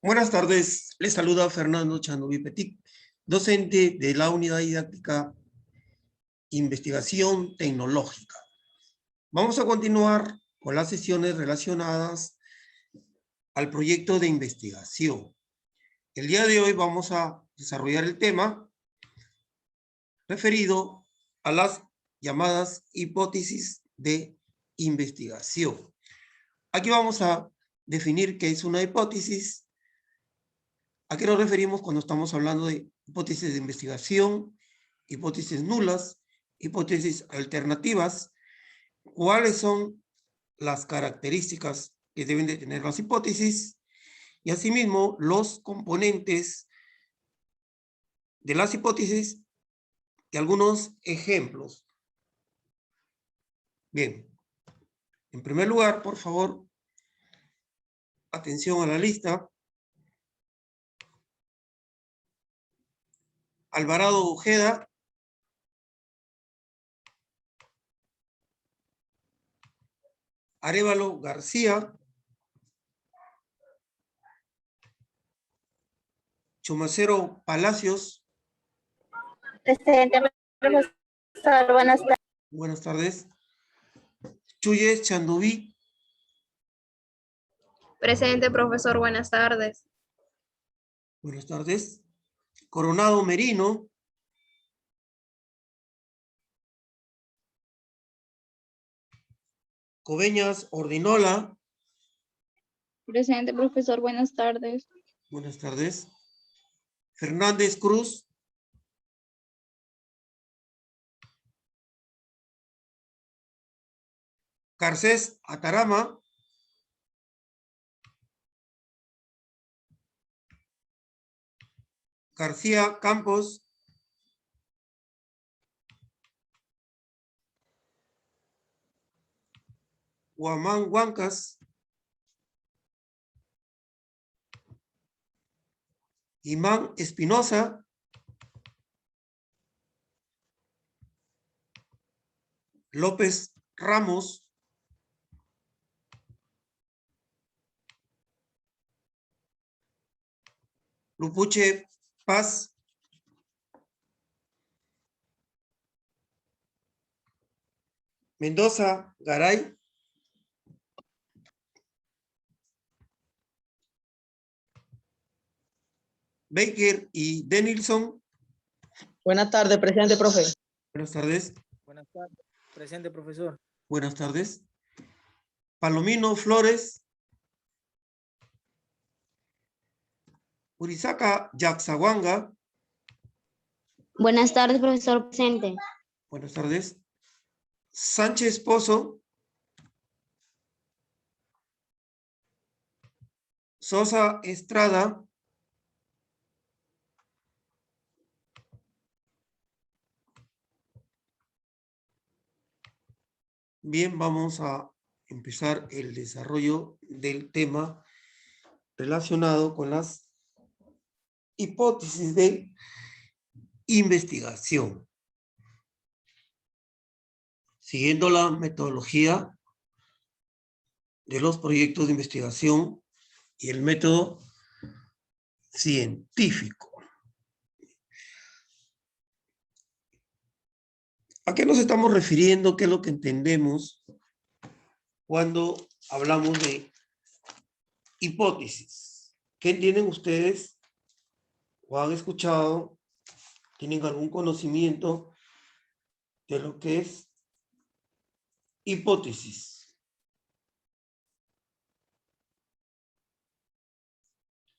Buenas tardes, les saluda Fernando Chandoví Petit, docente de la Unidad Didáctica Investigación Tecnológica. Vamos a continuar con las sesiones relacionadas al proyecto de investigación. El día de hoy vamos a desarrollar el tema referido a las llamadas hipótesis de investigación. Aquí vamos a definir qué es una hipótesis. ¿A qué nos referimos cuando estamos hablando de hipótesis de investigación, hipótesis nulas, hipótesis alternativas? ¿Cuáles son las características que deben de tener las hipótesis? Y asimismo, los componentes de las hipótesis y algunos ejemplos. Bien, en primer lugar, por favor, atención a la lista. Alvarado Ojeda. Arévalo García. Chumacero Palacios. Presente, profesor. Buenas tardes. Buenas tardes. Chuyes Chandoví. Presente, profesor. Buenas tardes. Buenas tardes. Coronado Merino. Coveñas Ordinola. Presente, profesor. Buenas tardes. Buenas tardes. Fernández Cruz. Garcés Atarama. García Campos. Guamán Huancas. Imán Espinosa. López Ramos. Lupuche Paz. Mendoza Garay. Baker y Denilson. Buenas tardes, presente, profe. Buenas tardes. Buenas tardes, presente, profesor. Buenas tardes. Palomino Flores. Urizaca Yaxahuanga. Buenas tardes, profesor. Presente. Buenas tardes. Sánchez Pozo. Sosa Estrada. Bien, vamos a empezar el desarrollo del tema relacionado con las hipótesis de investigación. Siguiendo la metodología de los proyectos de investigación y el método científico. ¿A qué nos estamos refiriendo? ¿Qué es lo que entendemos cuando hablamos de hipótesis? ¿Qué entienden ustedes? ¿O han escuchado? ¿Tienen algún conocimiento de lo que es hipótesis?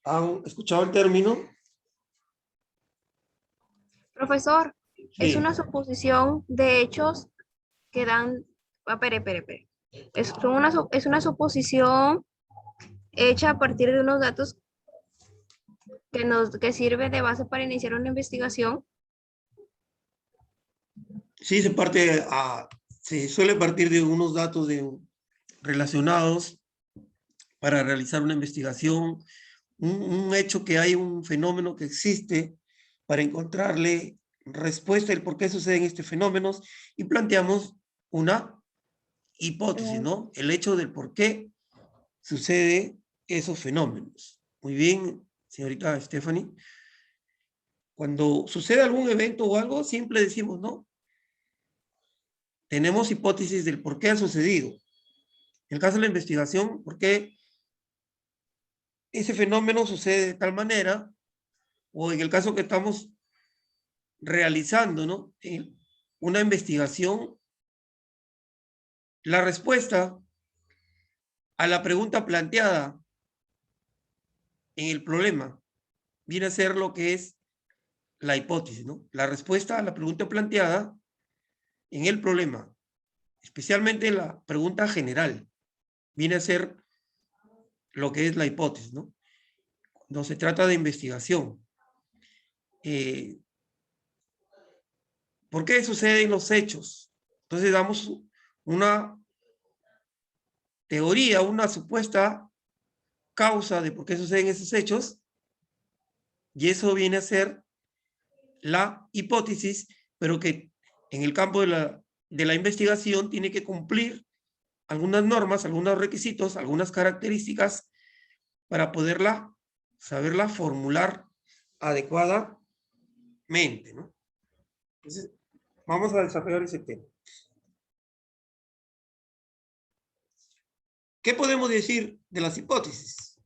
¿Han escuchado el término? Profesor, Sí. es una suposición de hechos que dan... espere. Es una suposición hecha a partir de unos datos que sirve de base para iniciar una investigación. Sí, se suele partir de unos datos relacionados para realizar una investigación, un hecho que hay, un fenómeno que existe, para encontrarle respuesta del por qué suceden estos fenómenos y planteamos una hipótesis, ¿no? El hecho del por qué sucede esos fenómenos. Muy bien, señorita Stephanie. Cuando sucede algún evento o algo, siempre decimos, ¿no? Tenemos hipótesis del por qué ha sucedido. En el caso de la investigación, ¿por qué ese fenómeno sucede de tal manera? O en el caso que estamos realizando, ¿no? Una investigación, la respuesta a la pregunta planteada en el problema viene a ser lo que es la hipótesis, ¿no? La respuesta a la pregunta planteada en el problema, especialmente la pregunta general, viene a ser lo que es la hipótesis, ¿no? Cuando se trata de investigación. ¿Por qué suceden los hechos? Entonces damos una teoría, una supuesta causa de por qué suceden esos hechos, y eso viene a ser la hipótesis, pero que en el campo de la investigación tiene que cumplir algunas normas, algunos requisitos, algunas características para poderla, saberla formular adecuadamente, ¿no? Entonces, vamos a desarrollar ese tema. ¿Qué podemos decir de las hipótesis?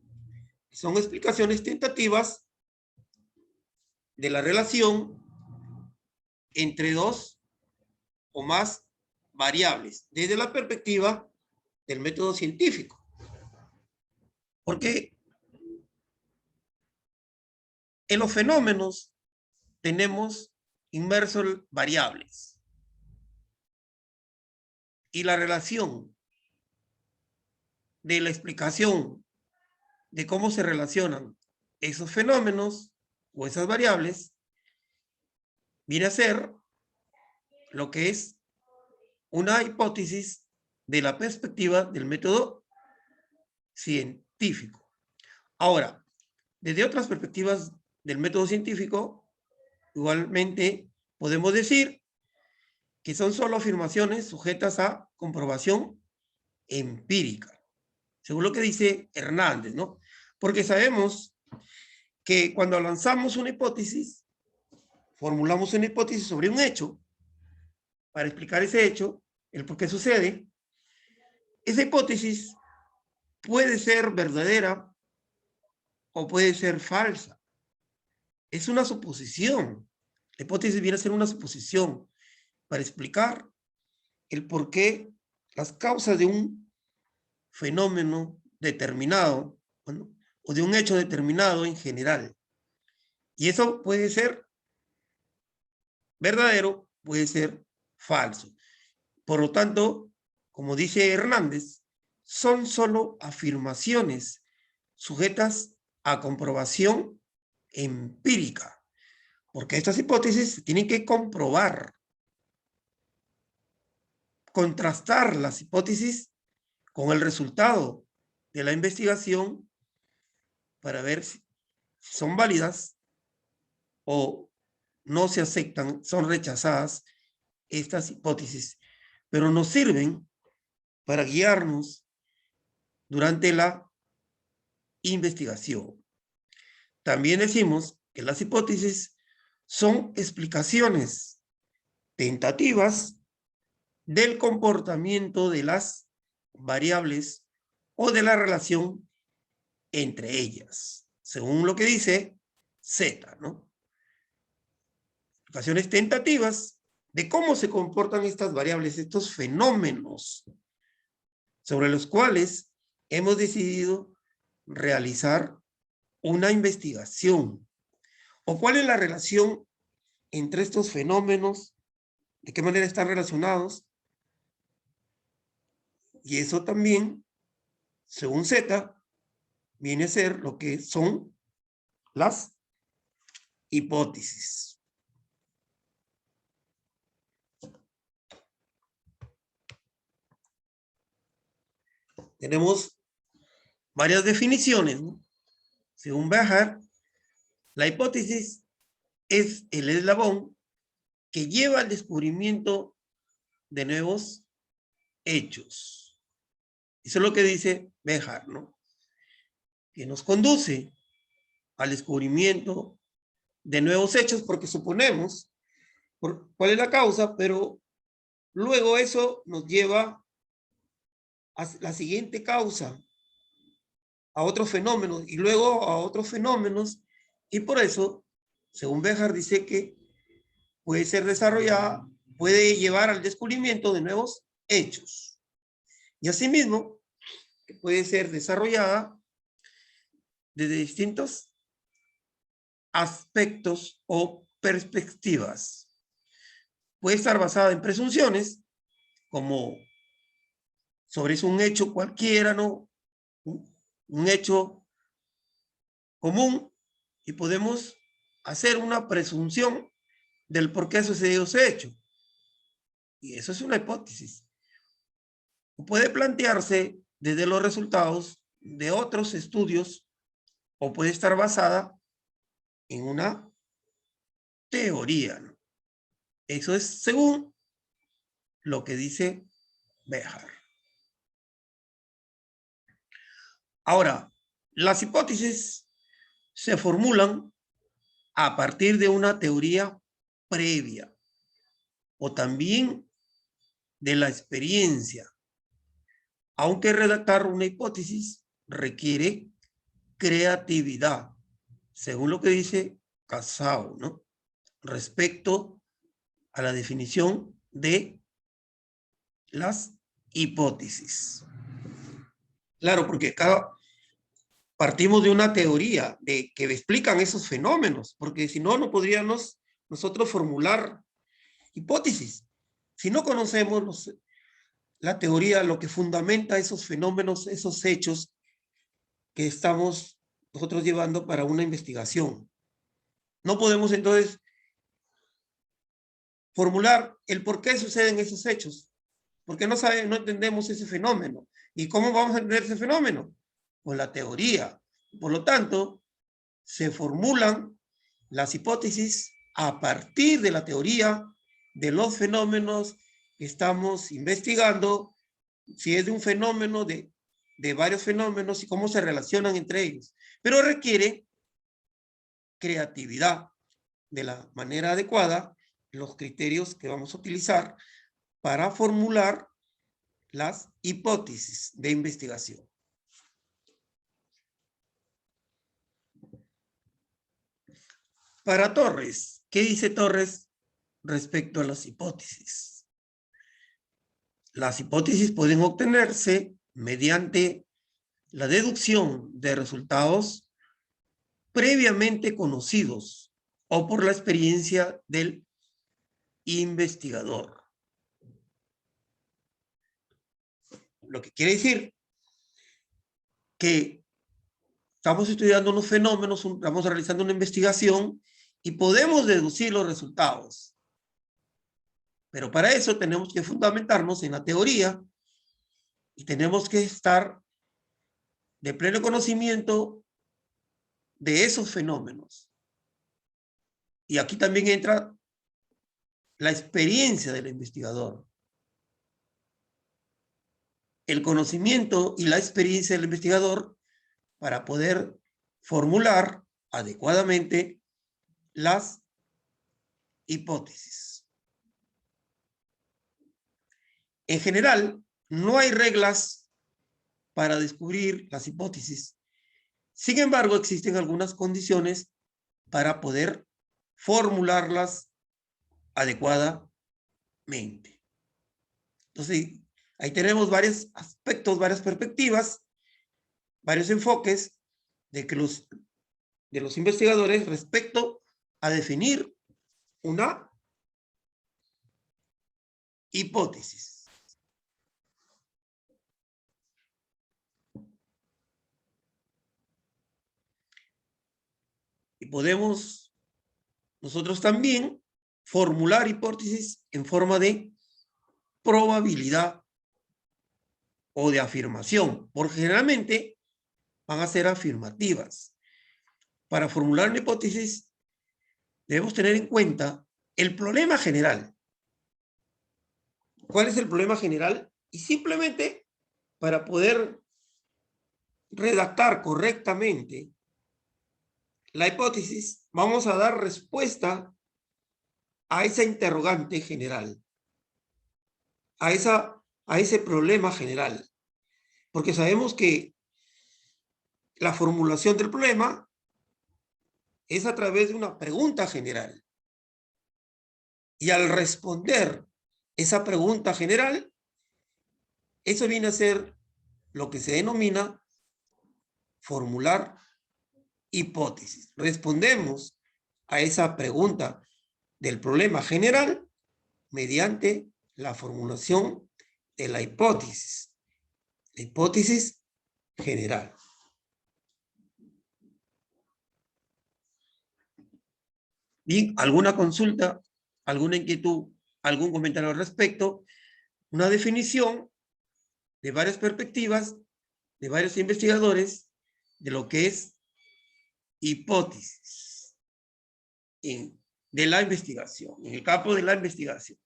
Son explicaciones tentativas de la relación entre dos o más variables desde la perspectiva del método científico. Porque en los fenómenos tenemos inmersos variables. Y la relación de la explicación de cómo se relacionan esos fenómenos o esas variables viene a ser lo que es una hipótesis de la perspectiva del método científico. Ahora, desde otras perspectivas del método científico, igualmente podemos decir que son solo afirmaciones sujetas a comprobación empírica, según lo que dice Hernández, ¿no? Porque sabemos que cuando lanzamos una hipótesis, formulamos una hipótesis sobre un hecho, para explicar ese hecho, el por qué sucede, esa hipótesis puede ser verdadera o puede ser falsa. Es una suposición. La hipótesis viene a ser una suposición para explicar el por qué, las causas de un fenómeno determinado, bueno, o de un hecho determinado en general. Y eso puede ser verdadero, puede ser falso. Por lo tanto, como dice Hernández, son solo afirmaciones sujetas a comprobación empírica, porque estas hipótesis se tienen que comprobar, contrastar las hipótesis con el resultado de la investigación para ver si son válidas o no se aceptan, son rechazadas estas hipótesis, pero nos sirven para guiarnos durante la investigación. También decimos que las hipótesis son explicaciones tentativas del comportamiento de las variables o de la relación entre ellas, según lo que dice Z, ¿no? Explicaciones tentativas de cómo se comportan estas variables, estos fenómenos sobre los cuales hemos decidido realizar una investigación. ¿O cuál es la relación entre estos fenómenos? ¿De qué manera están relacionados? Y eso también, según Z, viene a ser lo que son las hipótesis. Tenemos varias definiciones, ¿no? Según Behar, la hipótesis es el eslabón que lleva al descubrimiento de nuevos hechos. Eso es lo que dice Behar, ¿no? Que nos conduce al descubrimiento de nuevos hechos, porque suponemos cuál es la causa, pero luego eso nos lleva a la siguiente causa, a otros fenómenos, y luego a otros fenómenos, y por eso, según Béjar, dice que puede ser desarrollada, puede llevar al descubrimiento de nuevos hechos. Y asimismo, puede ser desarrollada desde distintos aspectos o perspectivas. Puede estar basada en presunciones, como sobre un hecho cualquiera, ¿no? Un hecho común, y podemos hacer una presunción del por qué sucedió ese hecho. Y eso es una hipótesis. O puede plantearse desde los resultados de otros estudios, o puede estar basada en una teoría, ¿no? Eso es según lo que dice Béjar. Ahora, las hipótesis se formulan a partir de una teoría previa o también de la experiencia, aunque redactar una hipótesis requiere creatividad, según lo que dice Casao, ¿no? Respecto a la definición de las hipótesis. Claro, porque partimos de una teoría de que explican esos fenómenos, porque si no, no podríamos nosotros formular hipótesis. Si no conocemos la teoría, lo que fundamenta esos fenómenos, esos hechos que estamos nosotros llevando para una investigación. No podemos entonces formular el por qué suceden esos hechos, porque no entendemos ese fenómeno. ¿Y cómo vamos a entender ese fenómeno? Con la teoría. Por lo tanto, se formulan las hipótesis a partir de la teoría de los fenómenos que estamos investigando, si es de un fenómeno, de varios fenómenos y cómo se relacionan entre ellos. Pero requiere creatividad de la manera adecuada, los criterios que vamos a utilizar para formular las hipótesis de investigación. Para Torres, ¿qué dice Torres respecto a las hipótesis? Las hipótesis pueden obtenerse mediante la deducción de resultados previamente conocidos o por la experiencia del investigador. Lo que quiere decir que estamos estudiando unos fenómenos, estamos realizando una investigación y podemos deducir los resultados. Pero para eso tenemos que fundamentarnos en la teoría y tenemos que estar de pleno conocimiento de esos fenómenos. Y aquí también entra la experiencia del investigador. El conocimiento y la experiencia del investigador para poder formular adecuadamente las hipótesis. En general, no hay reglas para descubrir las hipótesis. Sin embargo, existen algunas condiciones para poder formularlas adecuadamente. Entonces, ahí tenemos varios aspectos, varias perspectivas, varios enfoques de los investigadores respecto a definir una hipótesis. Y podemos nosotros también formular hipótesis en forma de probabilidad o de afirmación, porque generalmente van a ser afirmativas. Para formular una hipótesis debemos tener en cuenta el problema general. ¿Cuál es el problema general? Y simplemente para poder redactar correctamente la hipótesis, vamos a dar respuesta a esa interrogante general, a ese problema general, porque sabemos que la formulación del problema es a través de una pregunta general. Y al responder esa pregunta general, eso viene a ser lo que se denomina formular hipótesis. Respondemos a esa pregunta del problema general mediante la formulación de la hipótesis general. Bien, ¿alguna consulta, alguna inquietud, algún comentario al respecto? Una definición de varias perspectivas, de varios investigadores, de lo que es hipótesis de la investigación, en el campo de la investigación.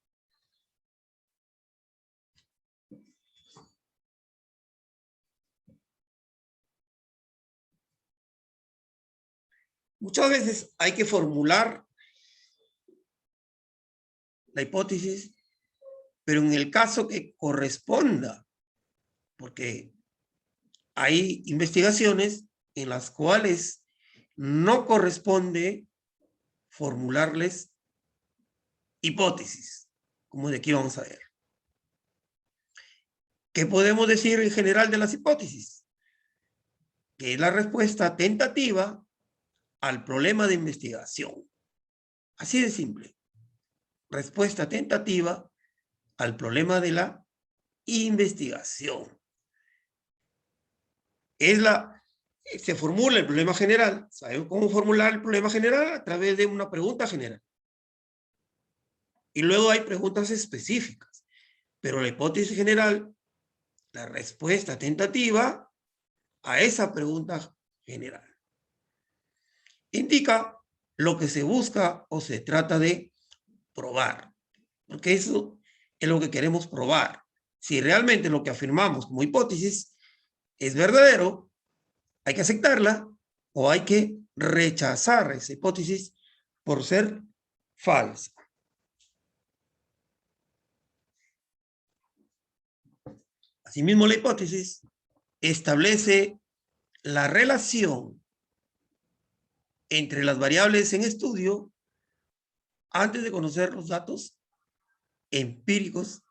Muchas veces hay que formular la hipótesis, pero en el caso que corresponda, porque hay investigaciones en las cuales no corresponde formularles hipótesis, como de aquí vamos a ver. ¿Qué podemos decir en general de las hipótesis? Que es la respuesta tentativa al problema de investigación. Así de simple. Respuesta tentativa al problema de la investigación. Se formula el problema general. ¿Sabemos cómo formular el problema general? A través de una pregunta general. Y luego hay preguntas específicas. Pero la hipótesis general, la respuesta tentativa a esa pregunta general, indica lo que se busca o se trata de probar. Porque eso es lo que queremos probar. Si realmente lo que afirmamos como hipótesis es verdadero, hay que aceptarla o hay que rechazar esa hipótesis por ser falsa. Asimismo, la hipótesis establece la relación entre las variables en estudio antes de conocer los datos empíricos.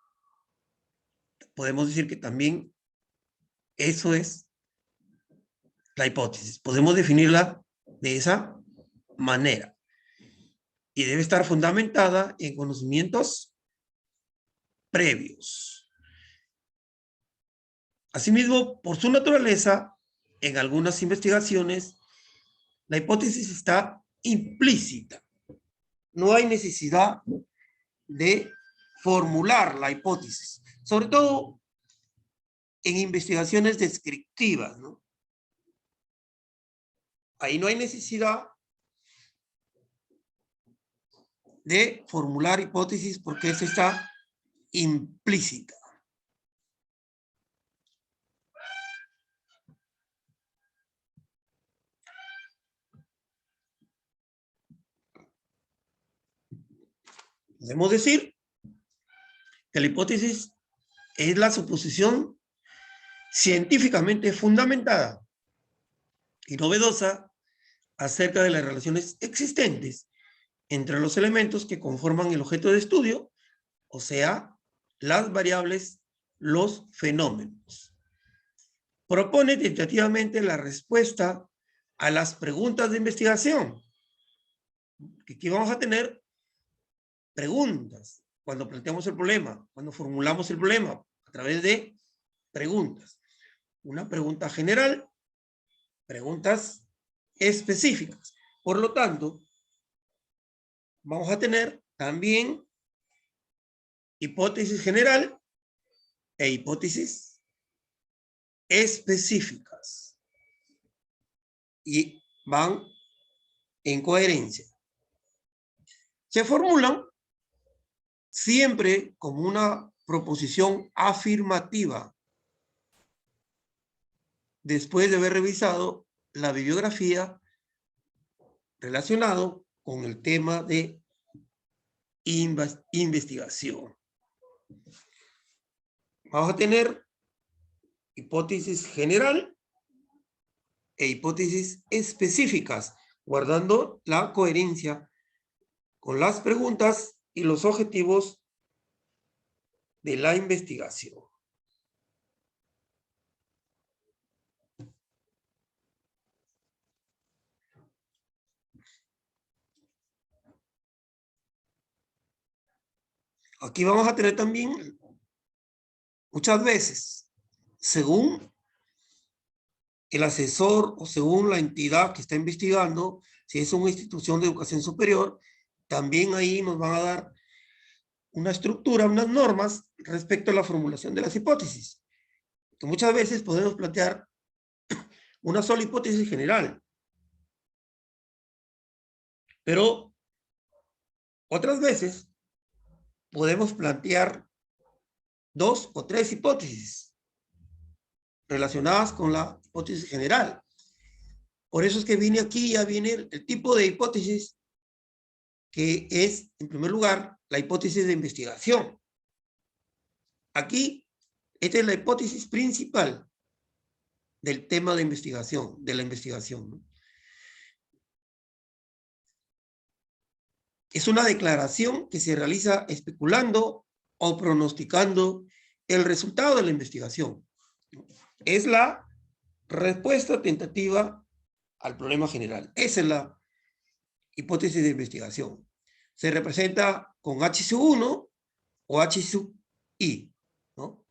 Podemos decir que también eso es la hipótesis. Podemos definirla de esa manera. Y debe estar fundamentada en conocimientos previos. Asimismo, por su naturaleza, en algunas investigaciones, la hipótesis está implícita. No hay necesidad de formular la hipótesis, sobre todo en investigaciones descriptivas, ¿no? Ahí no hay necesidad de formular hipótesis porque eso está implícita. Podemos decir que la hipótesis es la suposición científicamente fundamentada y novedosa acerca de las relaciones existentes entre los elementos que conforman el objeto de estudio, o sea, las variables, los fenómenos. Propone tentativamente la respuesta a las preguntas de investigación. Que aquí vamos a tener preguntas cuando planteamos el problema, cuando formulamos el problema a través de preguntas. Una pregunta general, preguntas específicas. Por lo tanto, vamos a tener también hipótesis general e hipótesis específicas. Y van en coherencia. Se formulan siempre como una proposición afirmativa después de haber revisado la bibliografía relacionado con el tema de investigación. Vamos a tener hipótesis general e hipótesis específicas, guardando la coherencia con las preguntas y los objetivos de la investigación. Aquí vamos a tener también, muchas veces, según el asesor o según la entidad que está investigando, si es una institución de educación superior, también ahí nos van a dar una estructura, unas normas respecto a la formulación de las hipótesis. Que muchas veces podemos plantear una sola hipótesis general, pero otras veces podemos plantear 2 o 3 hipótesis relacionadas con la hipótesis general. Por eso es que viene aquí, ya viene el tipo de hipótesis que es, en primer lugar, la hipótesis de investigación. Aquí, esta es la hipótesis principal del tema de investigación, de la investigación, ¿no? Es una declaración que se realiza especulando o pronosticando el resultado de la investigación. Es la respuesta tentativa al problema general. Esa es la hipótesis de investigación. Se representa con H sub 1 o H sub I, ¿no?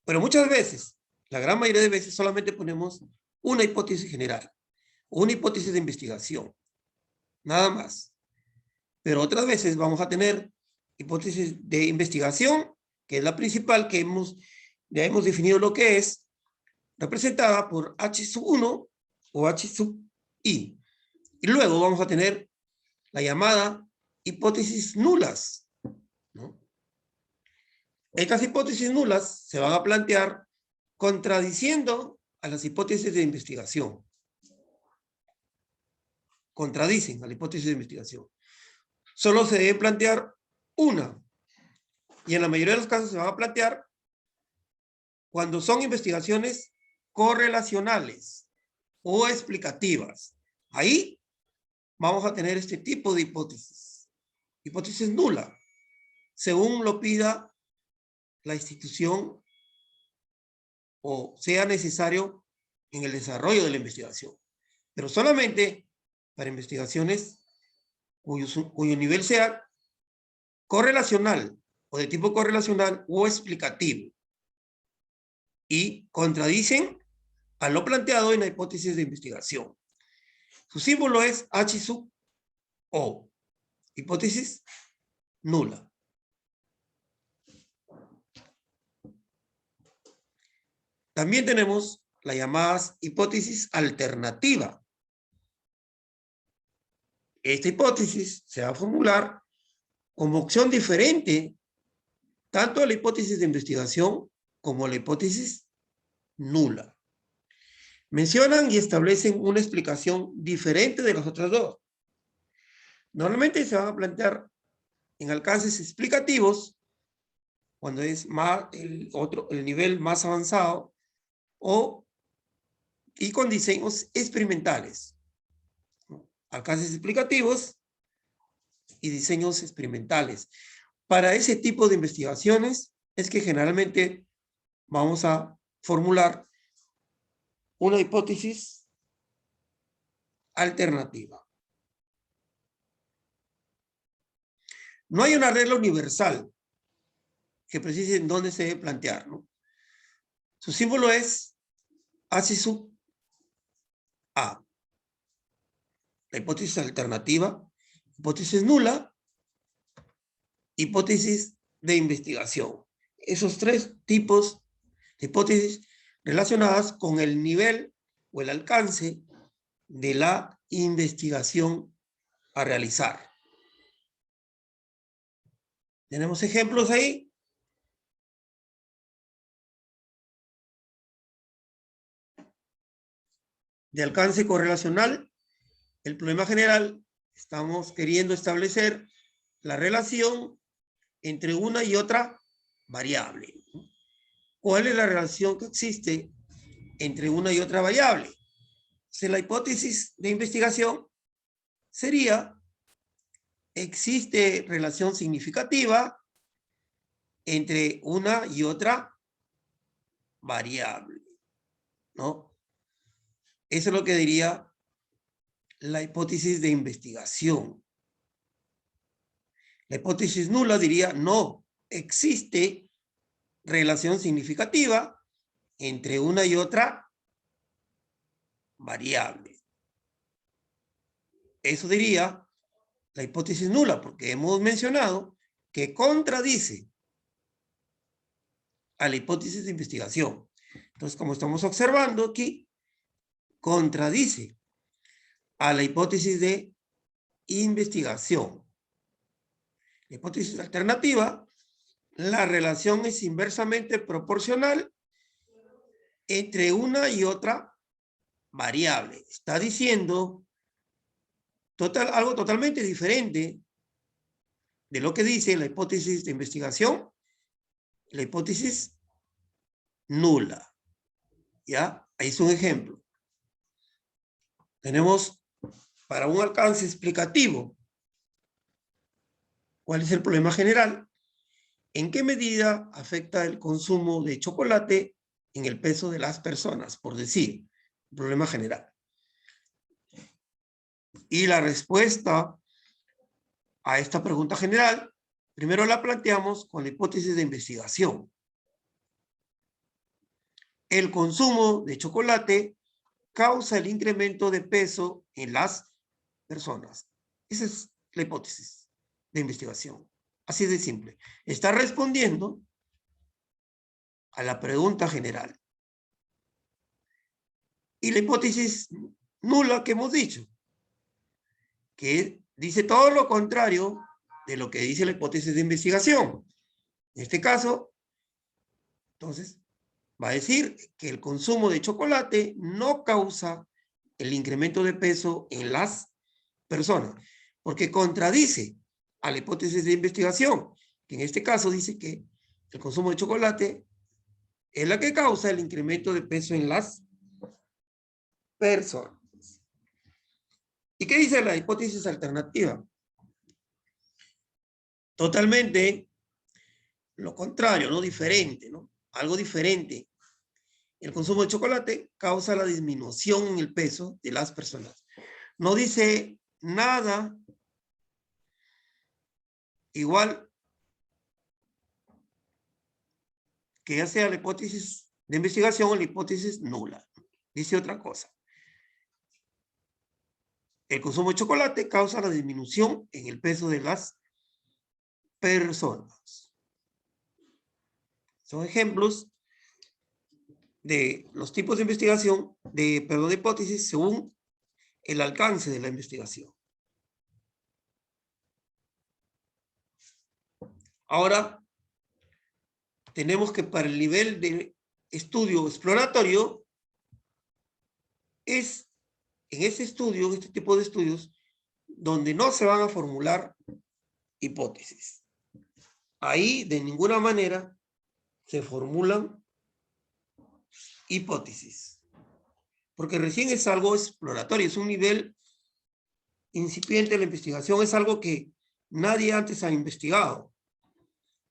Pero muchas veces, la gran mayoría de veces, solamente ponemos una hipótesis general, una hipótesis de investigación, nada más. Pero otras veces vamos a tener hipótesis de investigación, que es la principal, que ya hemos definido lo que es, representada por H sub 1 o H sub I. Y luego vamos a tener la llamada hipótesis nulas, ¿no? Estas hipótesis nulas se van a plantear contradiciendo a las hipótesis de investigación. Contradicen a la hipótesis de investigación. Solo se debe plantear una. Y en la mayoría de los casos se va a plantear cuando son investigaciones correlacionales o explicativas. Ahí vamos a tener este tipo de hipótesis. Hipótesis nula, según lo pida la institución o sea necesario en el desarrollo de la investigación. Pero solamente para investigaciones cuyo nivel sea correlacional o de tipo correlacional o explicativo y contradicen a lo planteado en la hipótesis de investigación. Su símbolo es H sub O, hipótesis nula. También tenemos la llamada hipótesis alternativa. Esta hipótesis se va a formular como opción diferente tanto a la hipótesis de investigación como a la hipótesis nula. Mencionan y establecen una explicación diferente de las otras dos. Normalmente se van a plantear en alcances explicativos cuando es más el nivel más avanzado y con diseños experimentales. Alcances explicativos y diseños experimentales. Para ese tipo de investigaciones es que generalmente vamos a formular una hipótesis alternativa. No hay una regla universal que precise en dónde se debe plantear, ¿no? Su símbolo es H sub A. La hipótesis alternativa, hipótesis nula, hipótesis de investigación. Esos 3 tipos de hipótesis relacionadas con el nivel o el alcance de la investigación a realizar. ¿Tenemos ejemplos ahí? De alcance correlacional el problema general, estamos queriendo establecer la relación entre una y otra variable. ¿Cuál es la relación que existe entre una y otra variable? Entonces, la hipótesis de investigación sería: existe relación significativa entre una y otra variable, ¿no? Eso es lo que diría la hipótesis de investigación. La hipótesis nula diría: no existe relación significativa entre una y otra variable. Eso diría la hipótesis nula, porque hemos mencionado que contradice a la hipótesis de investigación. Entonces, como estamos observando aquí, contradice a la hipótesis de investigación. La hipótesis alternativa, la relación es inversamente proporcional entre una y otra variable. Está diciendo algo totalmente diferente de lo que dice la hipótesis de investigación, la hipótesis nula. ¿Ya? Ahí es un ejemplo. Tenemos, para un alcance explicativo, ¿cuál es el problema general? ¿En qué medida afecta el consumo de chocolate en el peso de las personas? Por decir, el problema general. Y la respuesta a esta pregunta general, primero la planteamos con la hipótesis de investigación. El consumo de chocolate causa el incremento de peso en las personas. Esa es la hipótesis de investigación. Así de simple. Está respondiendo a la pregunta general. Y la hipótesis nula que hemos dicho, que dice todo lo contrario de lo que dice la hipótesis de investigación. En este caso, entonces, va a decir que el consumo de chocolate no causa el incremento de peso en las personas, porque contradice a la hipótesis de investigación, que en este caso dice que el consumo de chocolate es la que causa el incremento de peso en las personas. ¿Y qué dice la hipótesis alternativa? Totalmente lo contrario, ¿no? Diferente, ¿no? Algo diferente. El consumo de chocolate causa la disminución en el peso de las personas. No dice nada igual que ya sea la hipótesis de investigación o la hipótesis nula. Dice otra cosa. El consumo de chocolate causa la disminución en el peso de las personas. Son ejemplos de los tipos de investigación, de hipótesis según el alcance de la investigación. Ahora, tenemos que para el nivel de estudio exploratorio, es en ese estudio, este tipo de estudios, donde no se van a formular hipótesis. Ahí, de ninguna manera, se formulan hipótesis. Porque recién es algo exploratorio, es un nivel incipiente de la investigación, es algo que nadie antes ha investigado.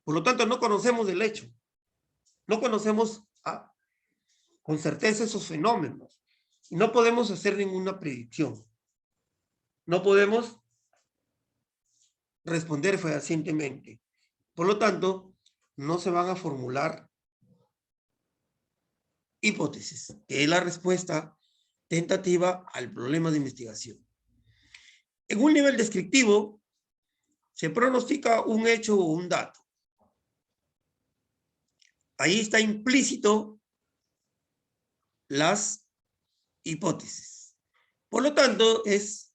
Por lo tanto, no conocemos el hecho. No conocemos con certeza esos fenómenos. Y no podemos hacer ninguna predicción. No podemos responder fehacientemente. Por lo tanto, no se van a formular hipótesis, que es la respuesta tentativa al problema de investigación. En un nivel descriptivo, se pronostica un hecho o un dato. Ahí está implícito las hipótesis. Por lo tanto, es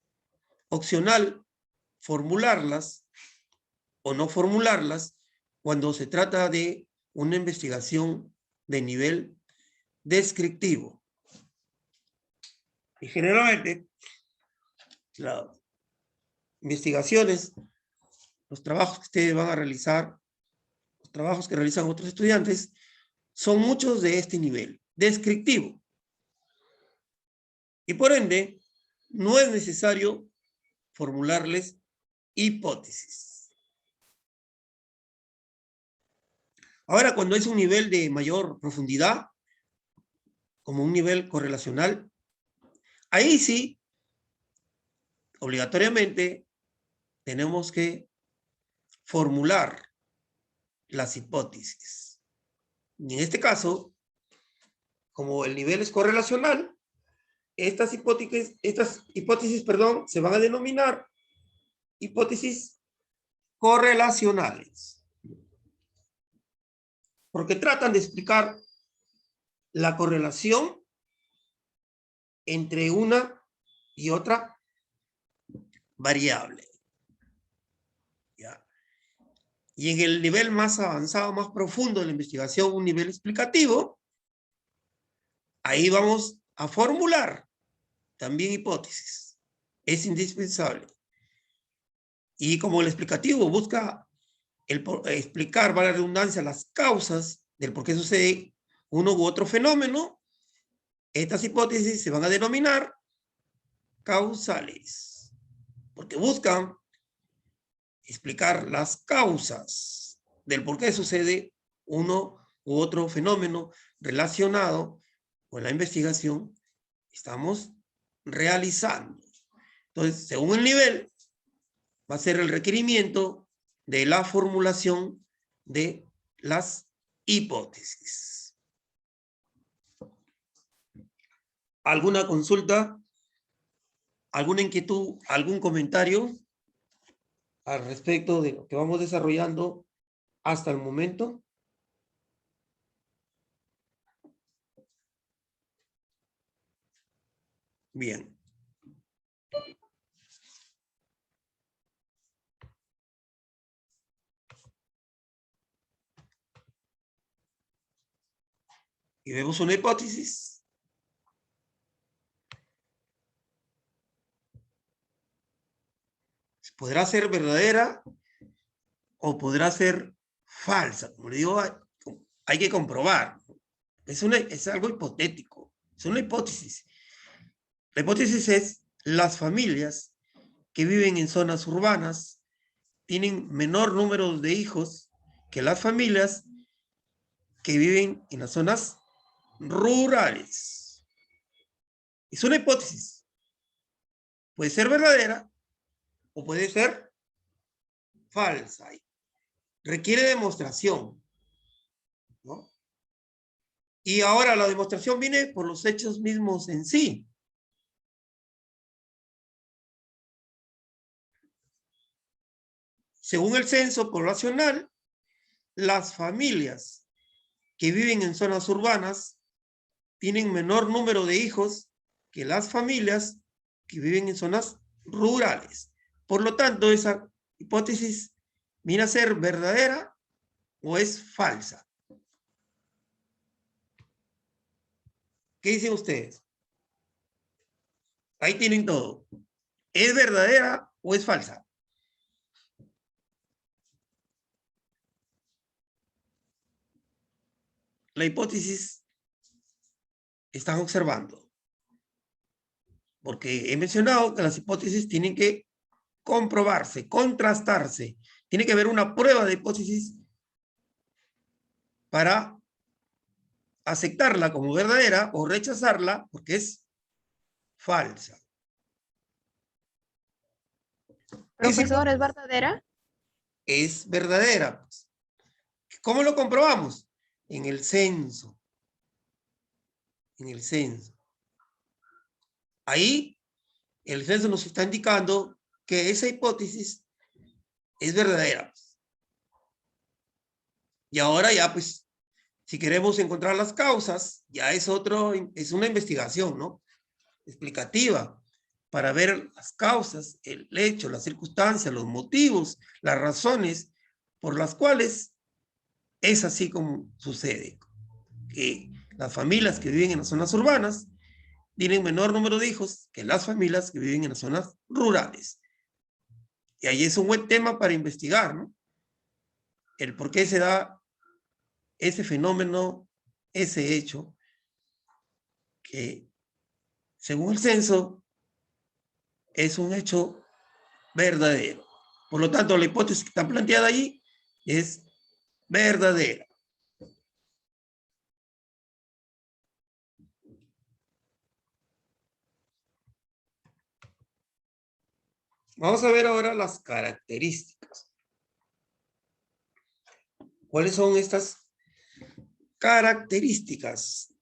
opcional formularlas o no formularlas cuando se trata de una investigación de nivel descriptivo. Y generalmente, las investigaciones, los trabajos que ustedes van a realizar, los trabajos que realizan otros estudiantes, son muchos de este nivel, descriptivo. Y por ende, no es necesario formularles hipótesis. Ahora, cuando es un nivel de mayor profundidad, como un nivel correlacional, ahí sí, obligatoriamente, tenemos que formular las hipótesis. Y en este caso, como el nivel es correlacional, estas hipótesis, se van a denominar hipótesis correlacionales, porque tratan de explicar la correlación entre una y otra variable. ¿Ya? Y en el nivel más avanzado, más profundo de la investigación, un nivel explicativo, ahí vamos a formular también hipótesis. Es indispensable. Y como el explicativo busca explicar, valga la redundancia, las causas del por qué sucede uno u otro fenómeno, estas hipótesis se van a denominar causales, porque buscan explicar las causas del por qué sucede uno u otro fenómeno relacionado con la investigación que estamos realizando. Entonces, según el nivel, va a ser el requerimiento de la formulación de las hipótesis. ¿Alguna consulta? ¿Alguna inquietud? ¿Algún comentario al respecto de lo que vamos desarrollando hasta el momento? Bien. Y vemos una hipótesis. Podrá ser verdadera o podrá ser falsa. Como le digo, hay que comprobar. Es algo hipotético. Es una hipótesis. La hipótesis es: las familias que viven en zonas urbanas tienen menor número de hijos que las familias que viven en las zonas rurales. Es una hipótesis. Puede ser verdadera o puede ser falsa. Requiere demostración, ¿no? Y ahora la demostración viene por los hechos mismos en sí. Según el censo poblacional, las familias que viven en zonas urbanas tienen menor número de hijos que las familias que viven en zonas rurales. Por lo tanto, esa hipótesis viene a ser verdadera o es falsa. ¿Qué dicen ustedes? Ahí tienen todo. ¿Es verdadera o es falsa? La hipótesis están observando. Porque he mencionado que las hipótesis tienen que comprobarse, contrastarse. Tiene que haber una prueba de hipótesis para aceptarla como verdadera o rechazarla porque es falsa. Profesor, ¿es verdadera? Es verdadera. ¿Cómo lo comprobamos? En el censo. En el censo. Ahí el censo nos está indicando que esa hipótesis es verdadera. Y ahora ya, pues, si queremos encontrar las causas, ya es una investigación, ¿no? Explicativa, para ver las causas, el hecho, las circunstancias, los motivos, las razones por las cuales es así como sucede. Que las familias que viven en las zonas urbanas tienen menor número de hijos que las familias que viven en las zonas rurales. Y ahí es un buen tema para investigar, ¿no? El por qué se da ese fenómeno, ese hecho, que según el censo es un hecho verdadero. Por lo tanto, la hipótesis que está planteada ahí es verdadera. Vamos a ver ahora las características. ¿Cuáles son estas características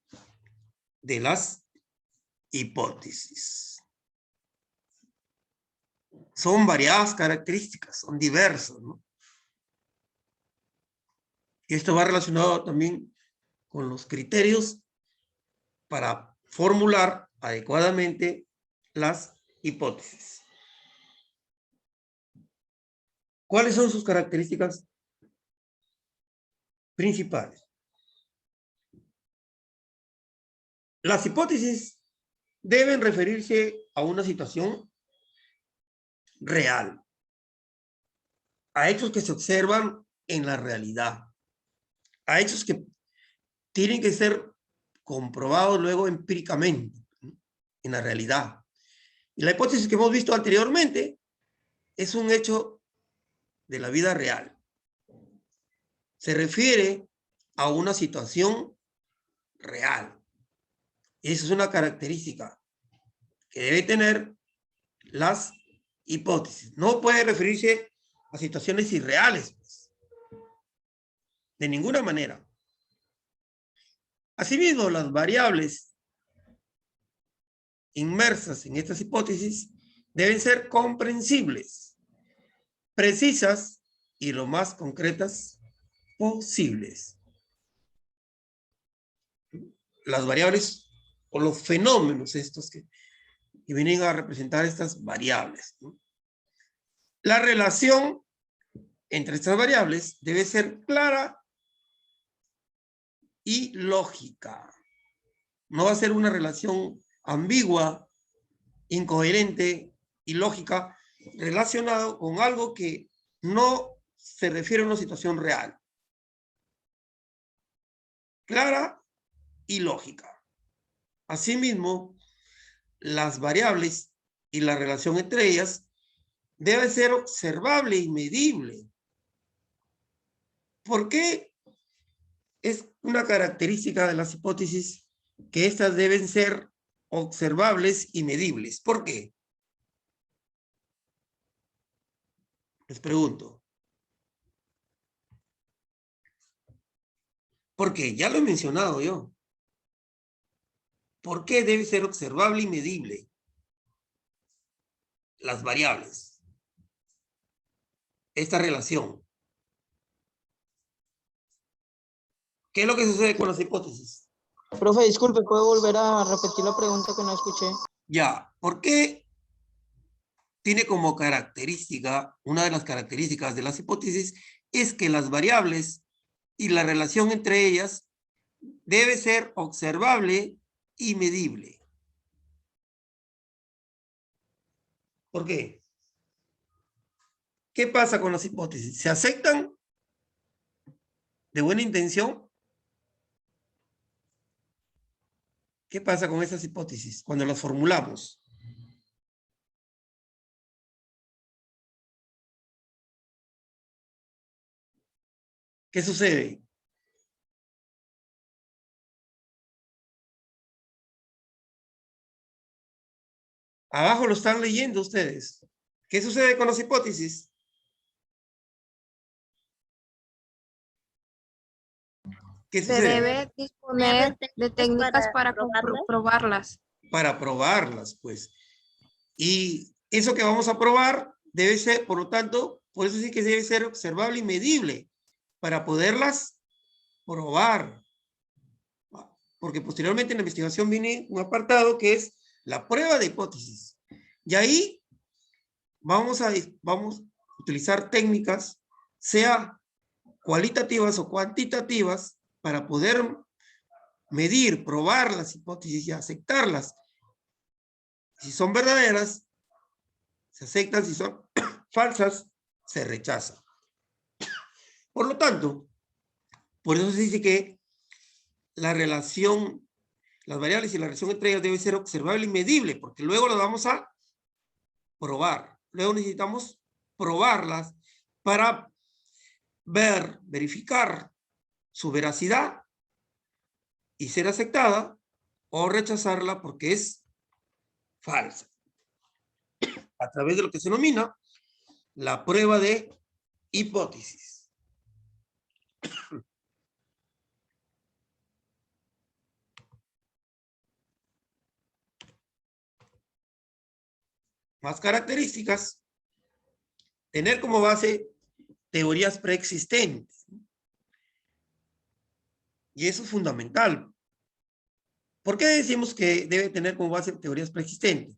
de las hipótesis? Son variadas características, son diversas, ¿no? Y esto va relacionado también con los criterios para formular adecuadamente las hipótesis. ¿Cuáles son sus características principales? Las hipótesis deben referirse a una situación real, a hechos que se observan en la realidad, a hechos que tienen que ser comprobados luego empíricamente, ¿no? En la realidad. Y la hipótesis que hemos visto anteriormente es un hecho de la vida real. Se refiere a una situación real. Esa es una característica que debe tener las hipótesis. No puede referirse a situaciones irreales, pues, de ninguna manera. Asimismo, las variables inmersas en estas hipótesis deben ser comprensibles, precisas y lo más concretas posibles. Las variables o los fenómenos estos que vienen a representar estas variables, ¿no? La relación entre estas variables debe ser clara y lógica. No va a ser una relación ambigua, incoherente, ilógica, relacionado con algo que no se refiere a una situación real. Clara y lógica. Asimismo, las variables y la relación entre ellas debe ser observable y medible. ¿Por qué es una característica de las hipótesis que éstas deben ser observables y medibles? ¿Por qué? Les pregunto. Porque ya lo he mencionado yo. ¿Por qué debe ser observable y medible las variables? Esta relación. ¿Qué es lo que sucede con las hipótesis? Profe, disculpe, ¿puedo volver a repetir la pregunta que no escuché? Ya, ¿por qué tiene como característica, una de las características de las hipótesis es que las variables y la relación entre ellas debe ser observable y medible? ¿Por qué? ¿Qué pasa con las hipótesis? ¿Se aceptan de buena intención? ¿Qué pasa con esas hipótesis cuando las formulamos? ¿Qué sucede? Abajo lo están leyendo ustedes. ¿Qué sucede con las hipótesis? ¿Qué Se sucede? debe disponer de técnicas para probarlas. Para probarlas, pues. Y eso que vamos a probar debe ser, por lo tanto, por eso sí que debe ser observable y medible para poderlas probar. Porque posteriormente en la investigación viene un apartado que es la prueba de hipótesis. Y ahí vamos a utilizar técnicas, sea cualitativas o cuantitativas, para poder medir, probar las hipótesis y aceptarlas Si son verdaderas, se aceptan. Si son falsas, se rechazan. Por lo tanto, por eso se dice que la relación, las variables y la relación entre ellas debe ser observable y medible, porque luego las vamos a probar. Luego necesitamos probarlas para verificar su veracidad y ser aceptada o rechazarla porque es falsa. A través de lo que se denomina la prueba de hipótesis. Más características. Tener como base teorías preexistentes. Y eso es fundamental. ¿Por qué decimos que debe tener como base teorías preexistentes?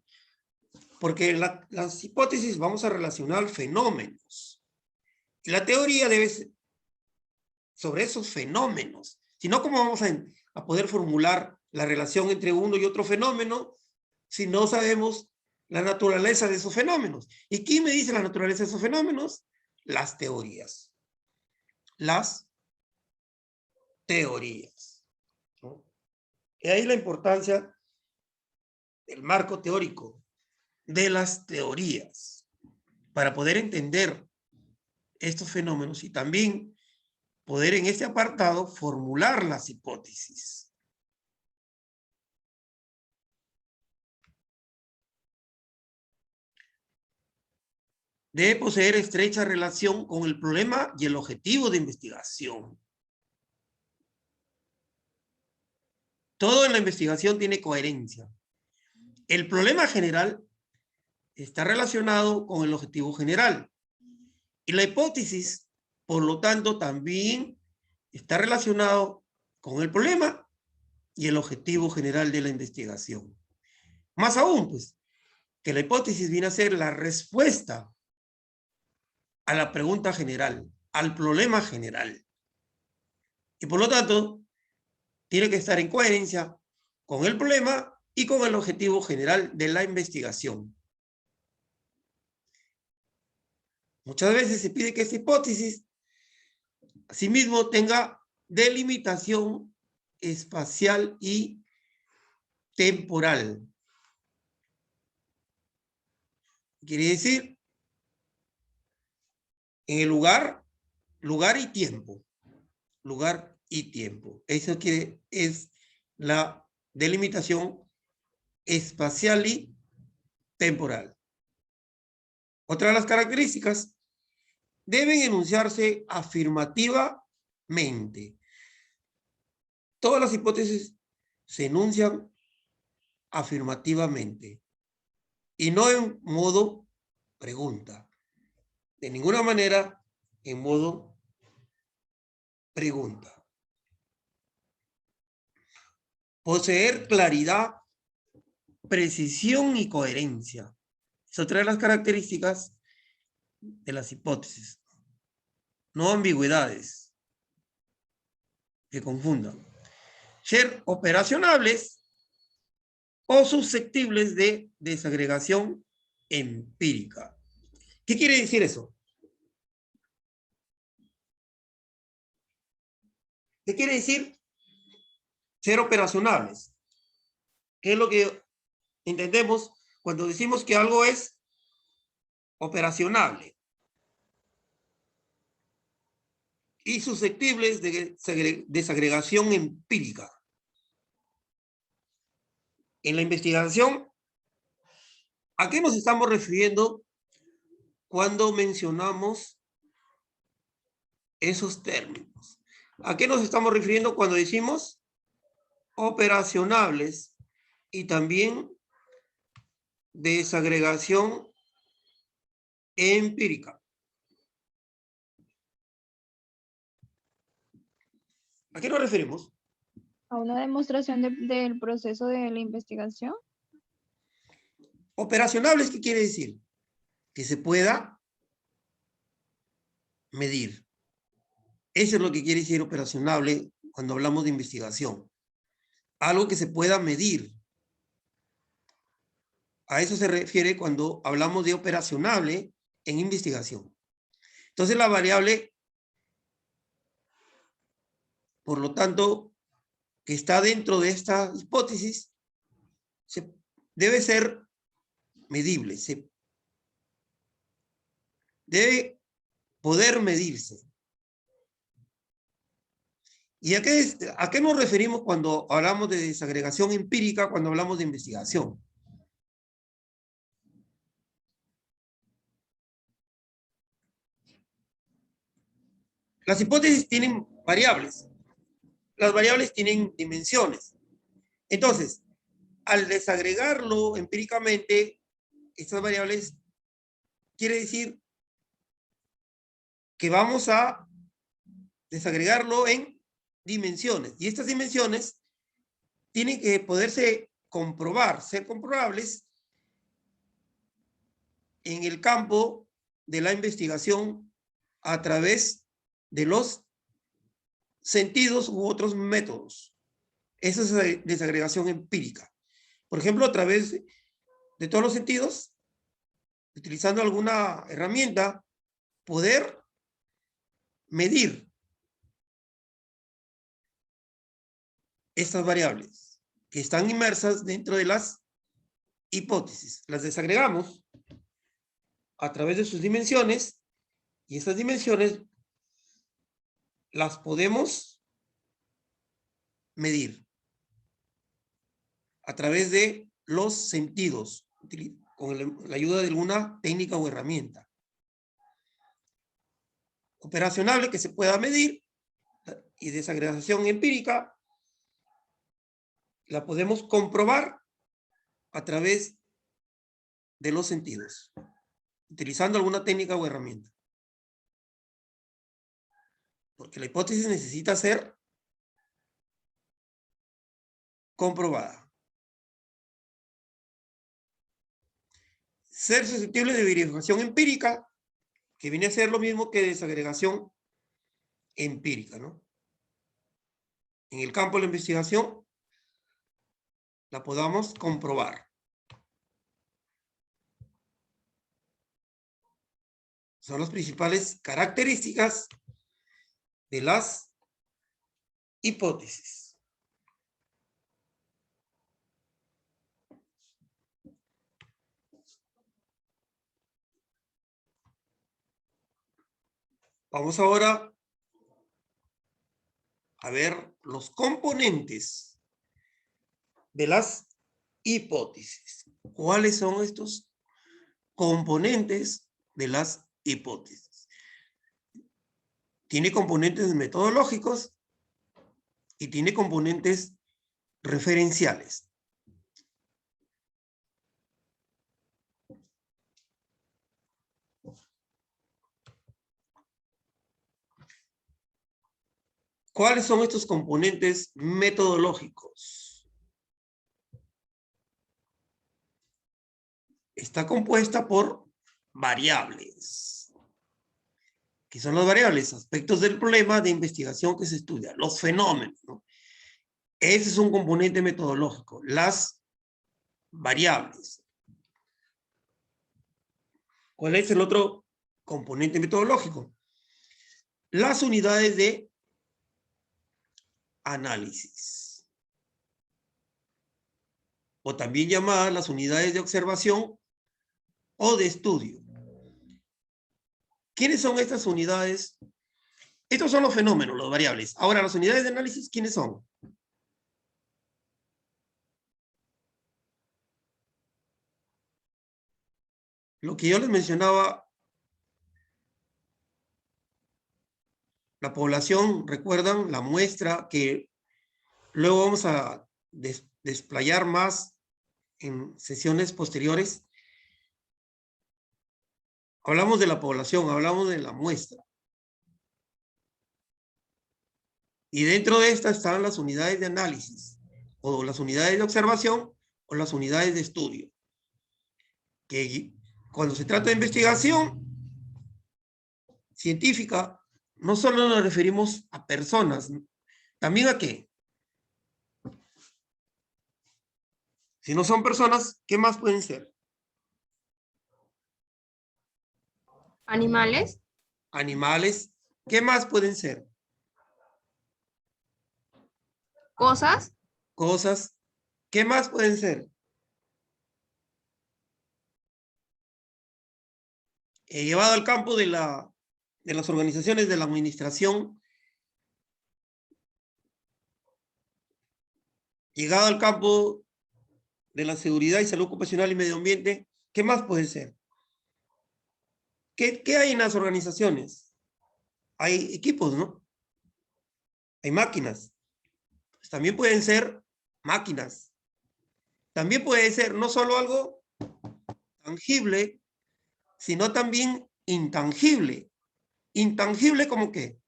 Porque las hipótesis vamos a relacionar fenómenos. Y la teoría debe ser sobre esos fenómenos. Si no, ¿cómo vamos a poder formular la relación entre uno y otro fenómeno si no sabemos la naturaleza de esos fenómenos? ¿Y quién me dice la naturaleza de esos fenómenos? Las teorías. Las teorías, ¿no? Y ahí la importancia del marco teórico, de las teorías, para poder entender estos fenómenos y también poder en este apartado formular las hipótesis. Debe poseer estrecha relación con el problema y el objetivo de investigación. Todo en la investigación tiene coherencia. El problema general está relacionado con el objetivo general. Y la hipótesis, por lo tanto, también está relacionado con el problema y el objetivo general de la investigación. Más aún, pues, que la hipótesis viene a ser la respuesta a la pregunta general, al problema general. Y por lo tanto, tiene que estar en coherencia con el problema y con el objetivo general de la investigación. Muchas veces se pide que esta hipótesis, asimismo, tenga delimitación espacial y temporal. Quiere decir, en el lugar y tiempo. Lugar y tiempo. Eso es la delimitación espacial y temporal. Otra de las características, deben enunciarse afirmativamente. Todas las hipótesis se enuncian afirmativamente y no en modo pregunta. De ninguna manera en modo pregunta. Poseer claridad, precisión y coherencia. Es otra de las características de las hipótesis. No ambigüedades que confundan. Ser operacionables o susceptibles de desagregación empírica. ¿Qué quiere decir eso? ¿Qué quiere decir ser operacionables? ¿Qué es lo que entendemos cuando decimos que algo es operacionable? Y susceptibles de desagregación empírica. En la investigación, ¿a qué nos estamos refiriendo cuando mencionamos esos términos? ¿A qué nos estamos refiriendo cuando decimos operacionables y también desagregación empírica? ¿A qué nos referimos? ¿A una demostración del proceso de la investigación? Operacionables, ¿qué quiere decir? Que se pueda medir. Eso es lo que quiere decir operacionable cuando hablamos de investigación. Algo que se pueda medir. A eso se refiere cuando hablamos de operacionable en investigación. Entonces la variable, por lo tanto, que está dentro de esta hipótesis, debe ser medible, debe poder medirse. ¿Y a qué nos referimos cuando hablamos de desagregación empírica, cuando hablamos de investigación? Las hipótesis tienen variables. Las variables tienen dimensiones. Entonces, al desagregarlo empíricamente, estas variables quiere decir que vamos a desagregarlo en dimensiones. Y estas dimensiones tienen que poderse comprobar, ser comprobables en el campo de la investigación a través de los sentidos u otros métodos. Esa es desagregación empírica. Por ejemplo, a través de todos los sentidos, utilizando alguna herramienta, poder medir estas variables que están inmersas dentro de las hipótesis. Las desagregamos a través de sus dimensiones y estas dimensiones las podemos medir a través de los sentidos, con la ayuda de alguna técnica o herramienta. Operacionable que se pueda medir y desagregación empírica la podemos comprobar a través de los sentidos, utilizando alguna técnica o herramienta. Porque la hipótesis necesita ser comprobada. Ser susceptible de verificación empírica, que viene a ser lo mismo que desagregación empírica, ¿no? En el campo de la investigación, la podamos comprobar. Son las principales características de las hipótesis. Vamos ahora a ver los componentes de las hipótesis. ¿Cuáles son estos componentes de las hipótesis? Tiene componentes metodológicos y tiene componentes referenciales. ¿Cuáles son estos componentes metodológicos? Está compuesta por variables. ¿Qué son las variables? Aspectos del problema de investigación que se estudia, los fenómenos, ¿no? Ese es un componente metodológico, las variables. ¿Cuál es el otro componente metodológico? Las unidades de análisis, o también llamadas las unidades de observación o de estudio. ¿Quiénes son estas unidades? Estos son los fenómenos, los variables. Ahora, las unidades de análisis, ¿quiénes son? Lo que yo les mencionaba, la población, ¿recuerdan? La muestra que luego vamos a desplayar más en sesiones posteriores. Hablamos de la población, hablamos de la muestra. Y dentro de esta están las unidades de análisis, o las unidades de observación, o las unidades de estudio. Que cuando se trata de investigación científica, no solo nos referimos a personas, también a qué. Si no son personas, ¿qué más pueden ser? Animales, Animales. ¿Qué más pueden ser? cosas, Cosas. ¿Qué más pueden ser? Llevado al campo de las organizaciones de la administración, llegado al campo de la seguridad y salud ocupacional y medio ambiente, ¿qué más puede ser? ¿Qué hay en las organizaciones? Hay equipos, ¿no? Hay máquinas. Pues también pueden ser máquinas. También puede ser no solo algo tangible, sino también intangible. ¿Intangible como qué?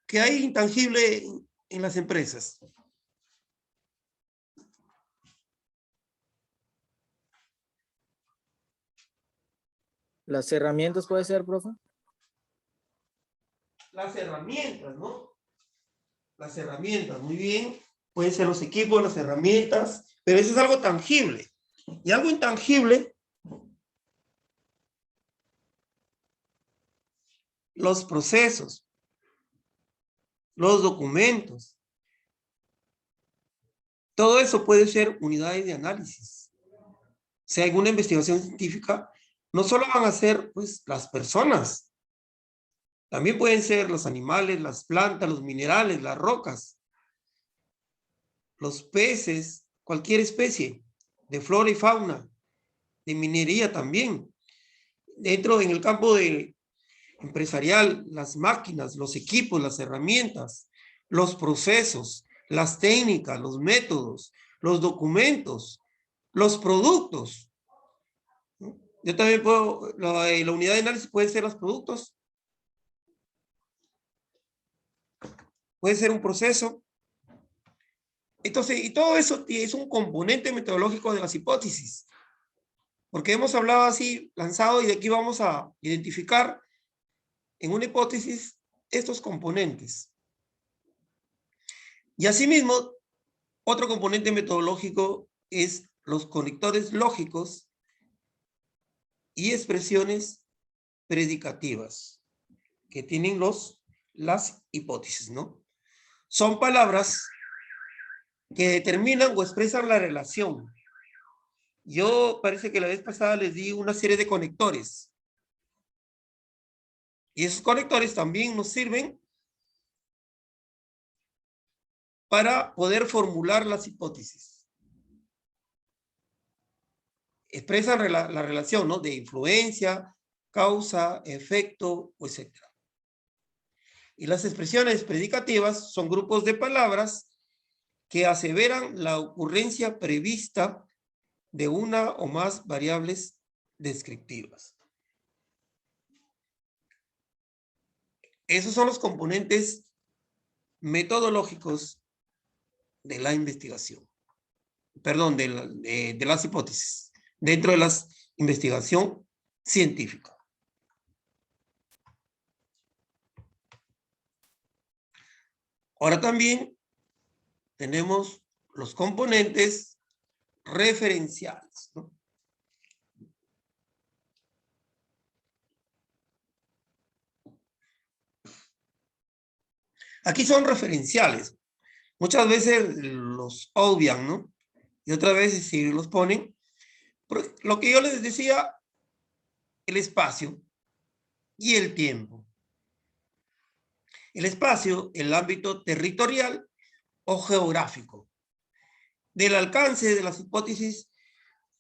¿Qué hay intangible en las empresas? Las herramientas puede ser, profe. Las herramientas, ¿no? Las herramientas, muy bien. Pueden ser los equipos, las herramientas, pero eso es algo tangible. Y algo intangible, los procesos, los documentos. Todo eso puede ser unidades de análisis. Si hay alguna investigación científica, no solo van a ser pues, las personas, también pueden ser los animales, las plantas, los minerales, las rocas, los peces, cualquier especie de flora y fauna, de minería también. Dentro en el campo empresarial, las máquinas, los equipos, las herramientas, los procesos, las técnicas, los métodos, los documentos, los productos. Yo también puedo, la unidad de análisis puede ser los productos, puede ser un proceso. Entonces, y todo eso es un componente metodológico de las hipótesis. Porque hemos hablado así, lanzado, y de aquí vamos a identificar en una hipótesis estos componentes. Y asimismo, otro componente metodológico es los conectores lógicos y expresiones predicativas que tienen las hipótesis, ¿no? Son palabras que determinan o expresan la relación. Yo parece que la vez pasada les di una serie de conectores. Y esos conectores también nos sirven para poder formular las hipótesis. Expresan la relación, ¿no? De influencia, causa, efecto, etc. Y las expresiones predicativas son grupos de palabras que aseveran la ocurrencia prevista de una o más variables descriptivas. Esos son los componentes metodológicos de la investigación. Perdón, de las hipótesis, dentro de la investigación científica. Ahora también tenemos los componentes referenciales, ¿no? Aquí son referenciales. Muchas veces los obvian, ¿no? Y otras veces sí los ponen. Pero lo que yo les decía, el espacio y el tiempo. El espacio, el ámbito territorial o geográfico del alcance de las hipótesis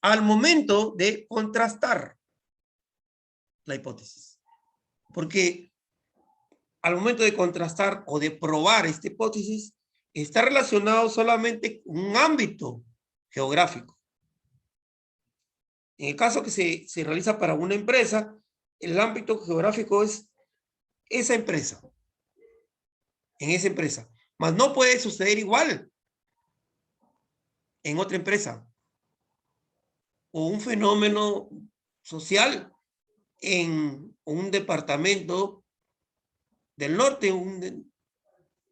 al momento de contrastar la hipótesis. Porque al momento de contrastar o de probar esta hipótesis, está relacionado solamente con un ámbito geográfico. En el caso que se realiza para una empresa, el ámbito geográfico es esa empresa. En esa empresa. Mas no puede suceder igual en otra empresa. O un fenómeno social en un departamento del norte, un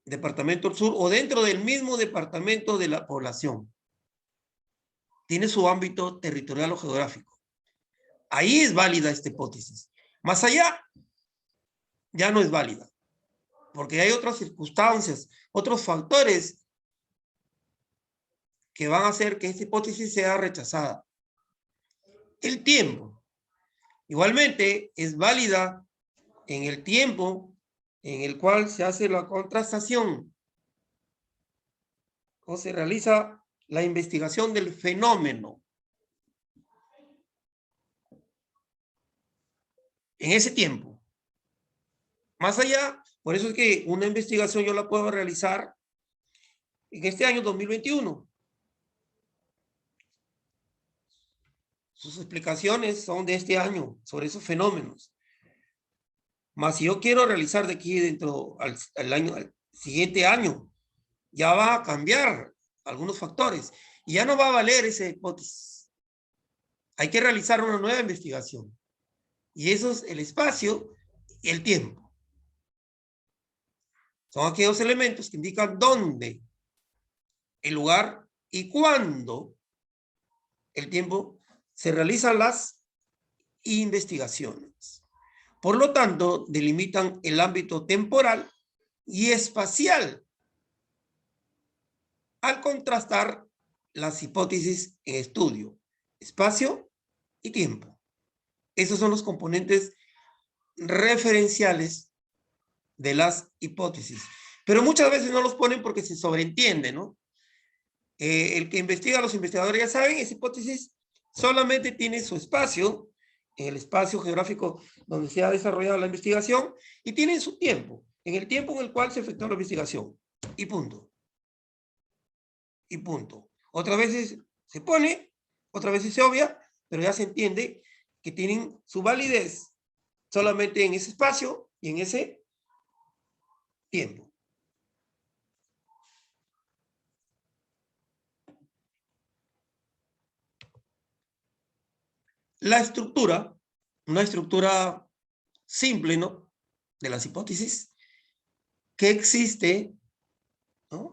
departamento del sur, o dentro del mismo departamento de la población. tiene su ámbito territorial o geográfico. Ahí es válida esta hipótesis. Más allá, ya no es válida, porque hay otras circunstancias, otros factores que van a hacer que esta hipótesis sea rechazada. El tiempo. Igualmente, es válida en el tiempo en el cual se hace la contrastación o se realiza la investigación del fenómeno. En ese tiempo. Más allá, por eso es que una investigación yo la puedo realizar en este año 2021. Sus explicaciones son de este año sobre esos fenómenos. Mas si yo quiero realizar de aquí dentro al siguiente año, ya va a cambiar algunos factores y ya no va a valer esa hipótesis. Hay que realizar una nueva investigación. Y eso es el espacio y el tiempo. Son aquellos elementos que indican dónde, el lugar y cuándo el tiempo se realizan las investigaciones. Por lo tanto, delimitan el ámbito temporal y espacial al contrastar las hipótesis en estudio, espacio y tiempo. Esos son los componentes referenciales de las hipótesis. Pero muchas veces no los ponen porque se sobreentiende, ¿no? El que investiga, los investigadores ya saben, esa hipótesis solamente tiene su espacio, en el espacio geográfico donde se ha desarrollado la investigación, y tiene su tiempo, en el tiempo en el cual se efectuó la investigación. Y punto. Y punto. Otras veces se pone, otras veces se obvia, pero ya se entiende que tienen su validez solamente en ese espacio y en ese tiempo. La estructura, una estructura simple, ¿no? De las hipótesis, que existe, ¿no?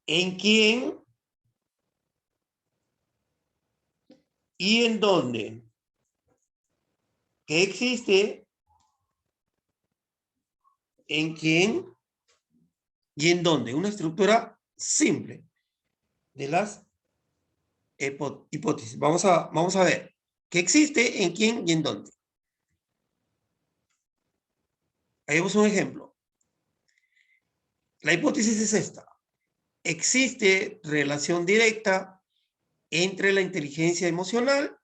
¿En quién y en dónde? ¿Qué existe? ¿En quién y en dónde? Una estructura simple de las hipótesis. Vamos a ver. ¿Qué existe? ¿En quién y en dónde? Ahí vemos un ejemplo. La hipótesis es esta. Existe relación directa entre la inteligencia emocional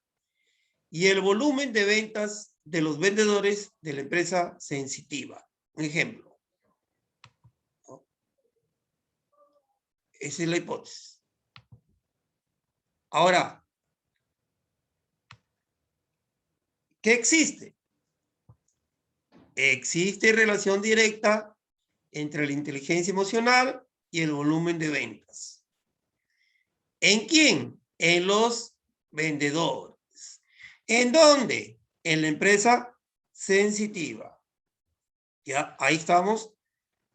y el volumen de ventas de los vendedores de la empresa sensitiva. Un ejemplo. Esa es la hipótesis. Ahora, ¿qué existe? Existe relación directa entre la inteligencia emocional y el volumen de ventas. ¿En quién? En los vendedores. ¿En dónde? En la empresa sensitiva. Ya, ahí estamos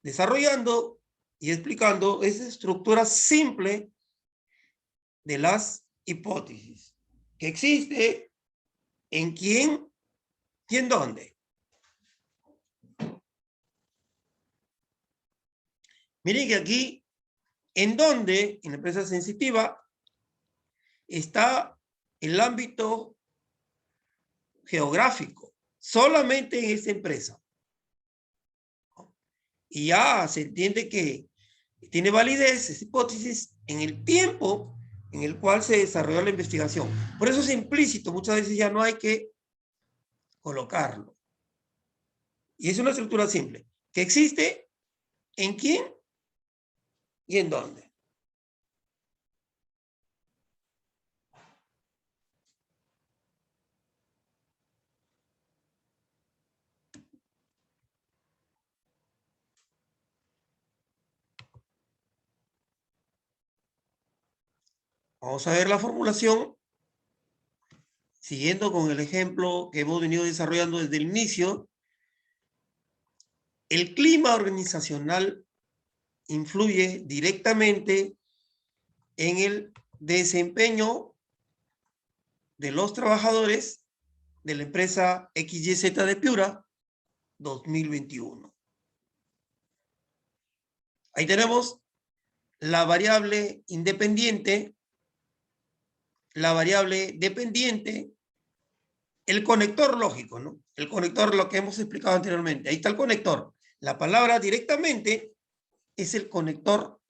desarrollando y explicando esa estructura simple de las hipótesis. ¿Que existe? ¿En quién? ¿Y en dónde? Miren que aquí, en dónde, en la empresa sensitiva, está el ámbito geográfico, solamente en esta empresa. Y ya se entiende que tiene validez esa hipótesis en el tiempo en el cual se desarrolló la investigación. Por eso es implícito, muchas veces ya no hay que colocarlo. Y es una estructura simple, que existe en quién y en dónde. Vamos a ver la formulación, siguiendo con el ejemplo que hemos venido desarrollando desde el inicio. El clima organizacional influye directamente en el desempeño de los trabajadores de la empresa XYZ de Piura 2021. Ahí tenemos la variable independiente, la variable dependiente, el conector lógico, ¿no? El conector, lo que hemos explicado anteriormente. Ahí está el conector. La palabra directamente es el conector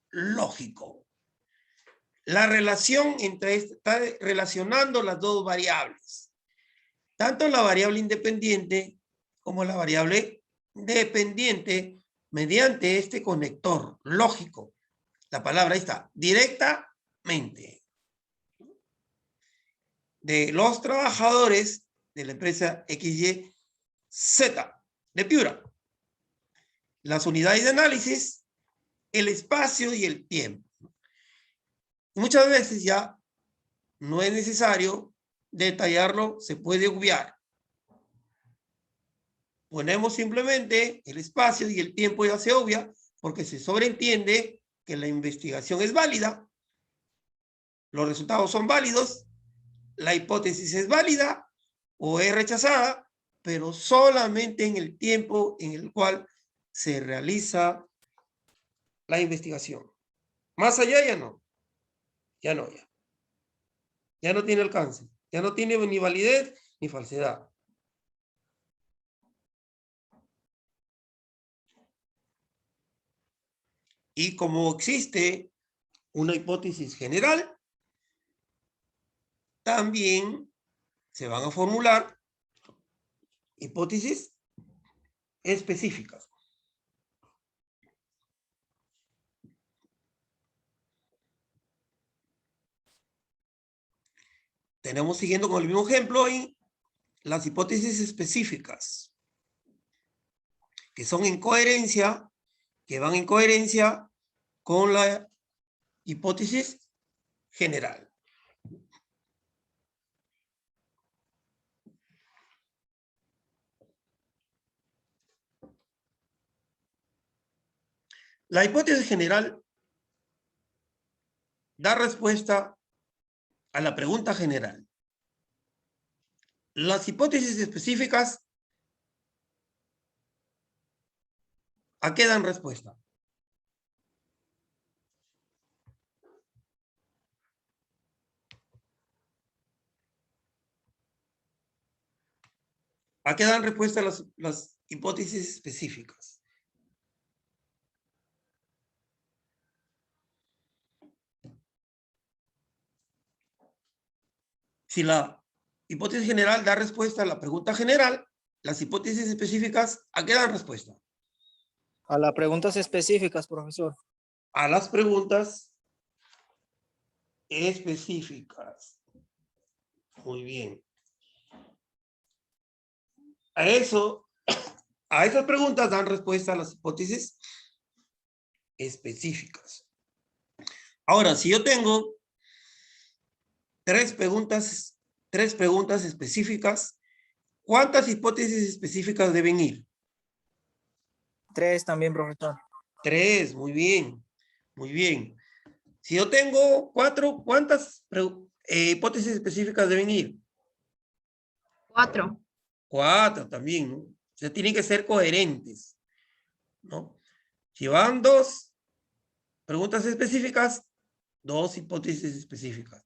lógico. La relación está relacionando las dos variables. Tanto la variable independiente como la variable dependiente mediante este conector lógico. La palabra ahí está, directamente. De los trabajadores de la empresa XYZ de Piura. Las unidades de análisis, el espacio y el tiempo. Muchas veces ya no es necesario detallarlo, se puede obviar. Ponemos simplemente el espacio y el tiempo, ya se obvia, porque se sobreentiende que la investigación es válida, los resultados son válidos, la hipótesis es válida o es rechazada, pero solamente en el tiempo en el cual se realiza la investigación. Más allá ya no. Ya no, ya. Ya no tiene alcance. Ya no tiene ni validez ni falsedad. Y como existe una hipótesis general, también se van a formular hipótesis específicas. Tenemos, siguiendo con el mismo ejemplo, ahí las hipótesis específicas, que son en coherencia, que van en coherencia con la hipótesis general. La hipótesis general da respuesta a la pregunta general. Las hipótesis específicas, ¿a qué dan respuesta? ¿A qué dan respuesta las hipótesis específicas? Si la hipótesis general da respuesta a la pregunta general, las hipótesis específicas, ¿a qué dan respuesta? A las preguntas específicas, profesor. A las preguntas específicas. Muy bien. A esas preguntas dan respuesta a las hipótesis específicas. Ahora, si yo tengo tres preguntas específicas, ¿cuántas hipótesis específicas deben ir? 3 también, profesor. 3, muy bien, muy bien. Si yo tengo 4, ¿cuántas hipótesis específicas deben ir? 4. 4 también, ¿no? O sea, tienen que ser coherentes, ¿no? Si van 2 preguntas específicas, 2 hipótesis específicas.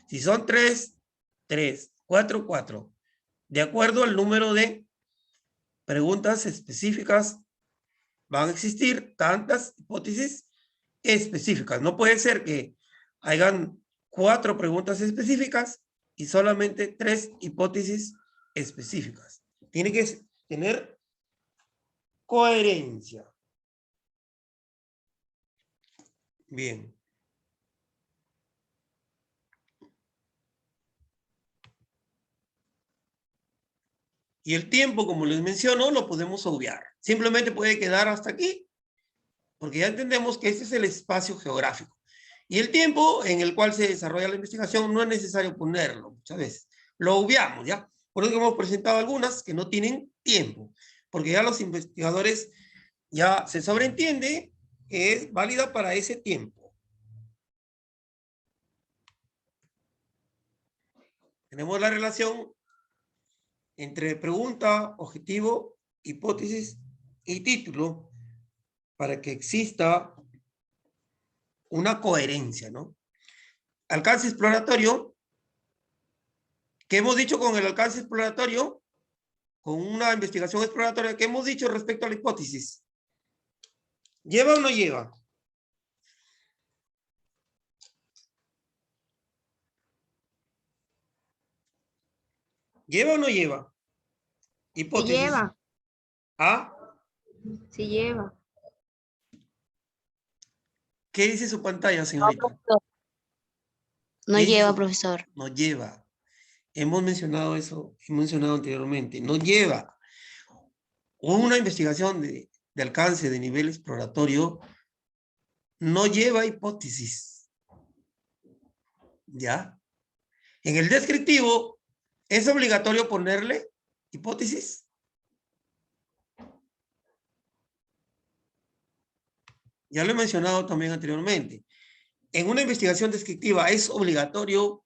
Si son 3, 3, 4, 4. De acuerdo al número de preguntas específicas, van a existir tantas hipótesis específicas. No puede ser que hayan 4 preguntas específicas y solamente 3 hipótesis específicas. Tiene que tener coherencia. Bien. Y el tiempo, como les menciono, lo podemos obviar. Simplemente puede quedar hasta aquí, porque ya entendemos que este es el espacio geográfico. Y el tiempo en el cual se desarrolla la investigación no es necesario ponerlo muchas veces. Lo obviamos, ¿ya? Por eso hemos presentado algunas que no tienen tiempo, porque ya los investigadores ya se sobreentiende que es válida para ese tiempo. Tenemos la relación entre pregunta, objetivo, hipótesis y título para que exista una coherencia, ¿no? Alcance exploratorio. ¿Qué hemos dicho con el alcance exploratorio? Con una investigación exploratoria, ¿qué hemos dicho respecto a la hipótesis? ¿Lleva o no lleva? ¿Lleva o no lleva? Sí Hipótesis. lleva, ¿Ah? sí lleva. ¿Qué dice su pantalla, señorita? No ¿Qué dice lleva, su- profesor. No lleva. Hemos mencionado eso, hemos mencionado anteriormente. No lleva. Una investigación de alcance de nivel exploratorio no lleva hipótesis. ¿Ya? En el descriptivo, ¿es obligatorio ponerle hipótesis? Ya lo he mencionado también anteriormente. En una investigación descriptiva, ¿es obligatorio,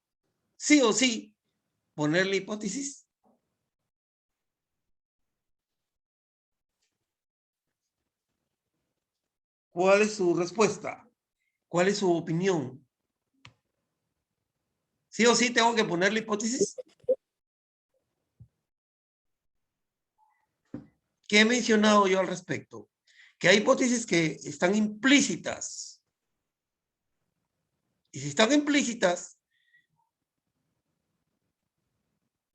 sí o sí, ponerle hipótesis? ¿Cuál es su respuesta? ¿Cuál es su opinión? ¿Sí o sí tengo que ponerle hipótesis? ¿Qué he mencionado yo al respecto? Que hay hipótesis que están implícitas. Y si están implícitas,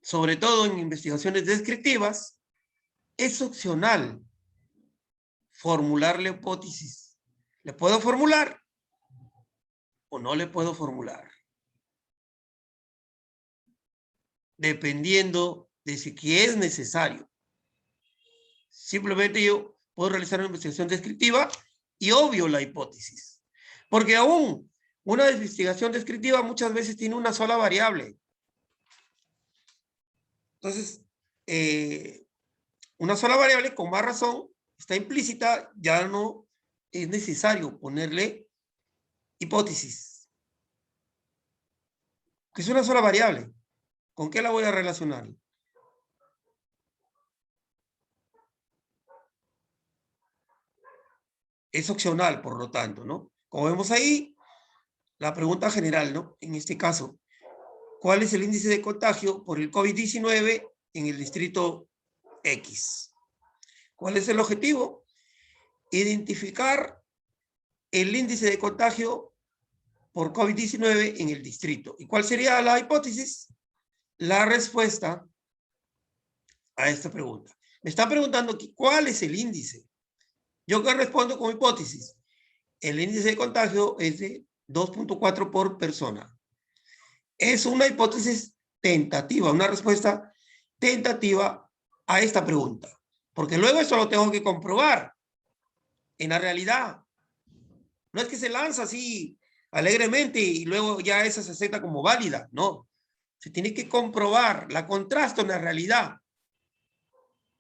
sobre todo en investigaciones descriptivas, es opcional formularle hipótesis. ¿Le puedo formular o no le puedo formular? Dependiendo de si que es necesario. Simplemente yo puedo realizar una investigación descriptiva y obvio la hipótesis. Porque aún una investigación descriptiva muchas veces tiene una sola variable. Entonces, una sola variable con más razón está implícita, ya no es necesario ponerle hipótesis. Que es una sola variable. ¿Con qué la voy a relacionar? Es opcional, por lo tanto, ¿no? Como vemos ahí, la pregunta general, ¿no? En este caso, ¿cuál es el índice de contagio por el COVID-19 en el distrito X? ¿Cuál es el objetivo? Identificar el índice de contagio por COVID-19 en el distrito. ¿Y cuál sería la hipótesis? La respuesta a esta pregunta. Me está preguntando aquí, ¿cuál es el índice? ¿Yo qué respondo con hipótesis? El índice de contagio es de 2.4 por persona. Es una hipótesis tentativa, una respuesta tentativa a esta pregunta. Porque luego esto lo tengo que comprobar en la realidad. No es que se lanza así alegremente y luego ya esa se acepta como válida. No. Se tiene que comprobar, la contrasta en la realidad.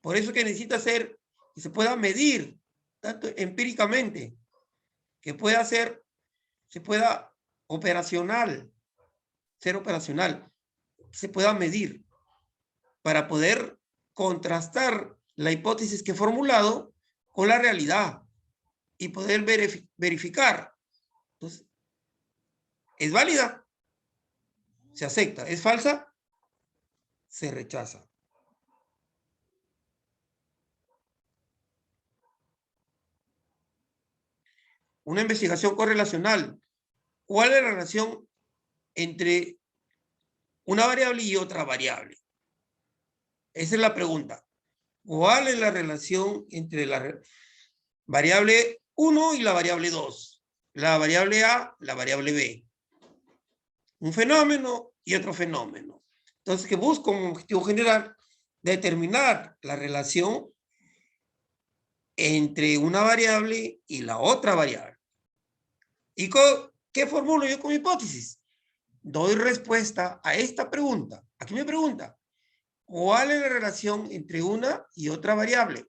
Por eso que necesita ser, que se pueda medir, tanto empíricamente, que pueda ser, se pueda operacional, ser operacional, que se pueda medir para poder contrastar la hipótesis que he formulado con la realidad y poder verificar. Entonces, ¿es válida? Se acepta. ¿Es falsa? Se rechaza. Una investigación correlacional. ¿Cuál es la relación entre una variable y otra variable? Esa es la pregunta. ¿Cuál es la relación entre la variable 1 y la variable 2? La variable A, la variable B. Un fenómeno y otro fenómeno. Entonces, que busco como objetivo general determinar la relación entre una variable y la otra variable. ¿Y qué formulo yo con mi hipótesis? Doy respuesta a esta pregunta. Aquí me pregunta, ¿cuál es la relación entre una y otra variable?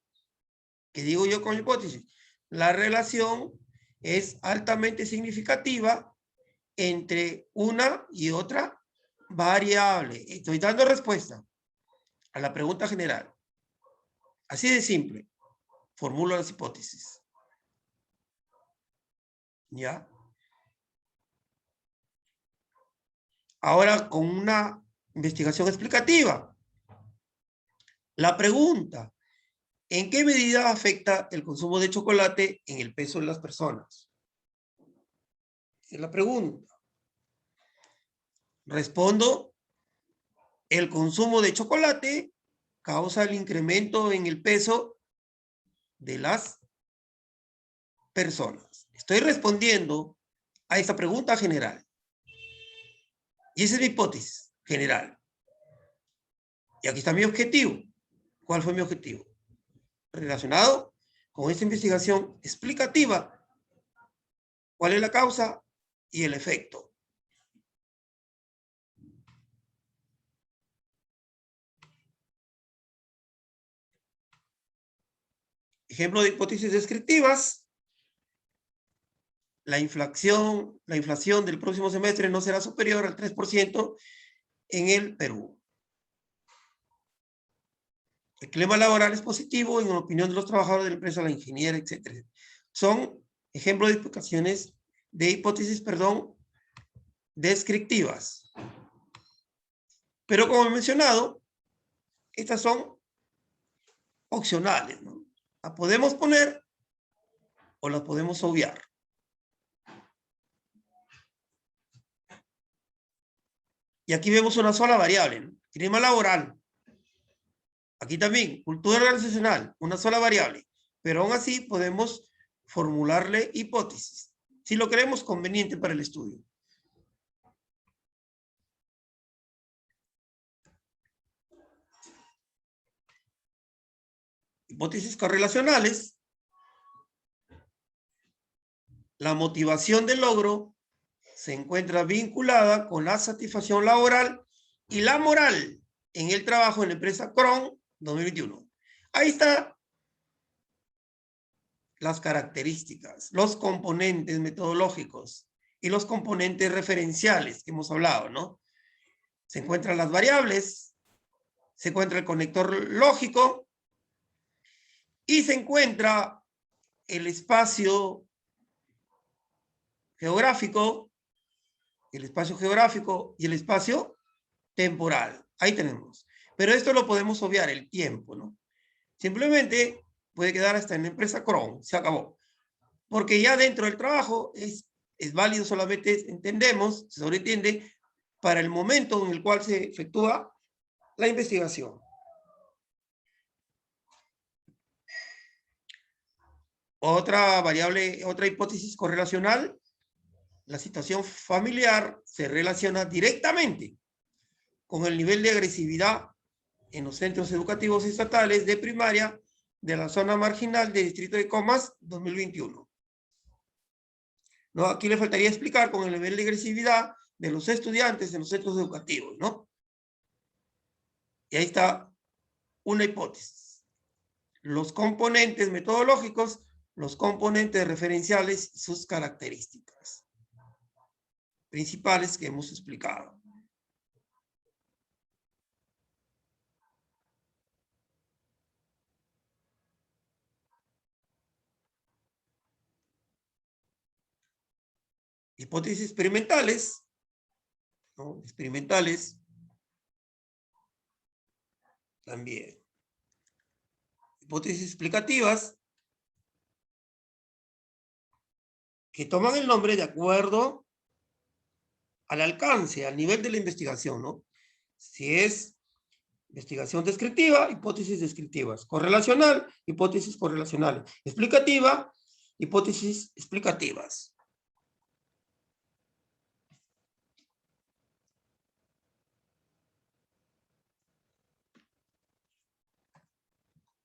¿Qué digo yo con mi hipótesis? La relación es altamente significativa entre una y otra variable. Estoy dando respuesta a la pregunta general. Así de simple. Formulo las hipótesis. ¿Ya? Ahora con una investigación explicativa. La pregunta, ¿en qué medida afecta el consumo de chocolate en el peso de las personas? Es la pregunta. Respondo, el consumo de chocolate causa el incremento en el peso de las personas. Estoy respondiendo a esta pregunta general. Y esa es mi hipótesis general. Y aquí está mi objetivo. ¿Cuál fue mi objetivo? Relacionado con esta investigación explicativa, ¿cuál es la causa y el efecto? Ejemplo de hipótesis descriptivas. La inflación del próximo semestre no será superior al 3% en el Perú. El clima laboral es positivo en opinión de los trabajadores de la empresa, la ingeniera, etc. Son ejemplos de explicaciones de hipótesis, descriptivas. Pero como he mencionado, estas son opcionales, ¿no? Las podemos poner o las podemos obviar. Y aquí vemos una sola variable, ¿no? Clima laboral. Aquí también, cultura organizacional, una sola variable. Pero aún así podemos formularle hipótesis, si lo creemos conveniente para el estudio. Hipótesis correlacionales. La motivación del logro se encuentra vinculada con la satisfacción laboral y la moral en el trabajo en la empresa Cron 2021. Ahí están las características, los componentes metodológicos y los componentes referenciales que hemos hablado, ¿no? Se encuentran las variables, se encuentra el conector lógico y se encuentra el espacio geográfico, y el espacio temporal. Ahí tenemos. Pero esto lo podemos obviar, el tiempo, ¿no? Simplemente puede quedar hasta en la empresa Cron, se acabó. Porque ya dentro del trabajo es válido solamente, entendemos, se sobreentiende, para el momento en el cual se efectúa la investigación. Otra variable, otra hipótesis correlacional, la situación familiar se relaciona directamente con el nivel de agresividad en los centros educativos estatales de primaria de la zona marginal del distrito de Comas 2021. ¿No? Aquí le faltaría explicar con el nivel de agresividad de los estudiantes en los centros educativos, ¿no? Y ahí está una hipótesis. Los componentes metodológicos, los componentes referenciales y sus características principales que hemos explicado. Hipótesis experimentales, ¿no? Experimentales también. Hipótesis explicativas que toman el nombre de acuerdo al alcance, al nivel de la investigación, ¿no? Si es investigación descriptiva, hipótesis descriptivas. Correlacional, hipótesis correlacionales. Explicativa, hipótesis explicativas.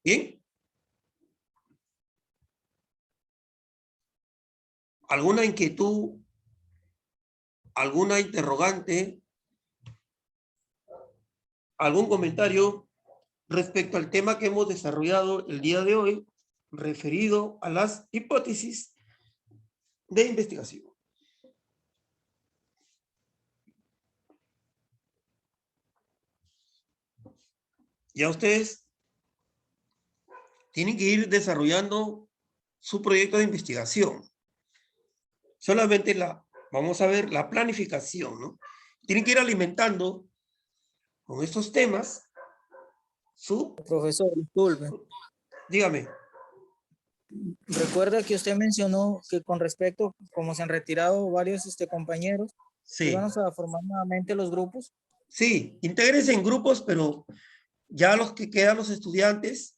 ¿Bien? ¿Alguna inquietud? ¿Alguna interrogante? ¿Algún comentario respecto al tema que hemos desarrollado el día de hoy, referido a las hipótesis de investigación? ya ustedes tienen que ir desarrollando su proyecto de investigación. Solamente vamos a ver la planificación, ¿no? Tienen que ir alimentando con estos temas su... Profesor, disculpe. Dígame. Recuerda que usted mencionó que con respecto, como se han retirado varios compañeros, Sí. iban a formar nuevamente los grupos. Sí, intégrense en grupos, pero ya los que quedan los estudiantes,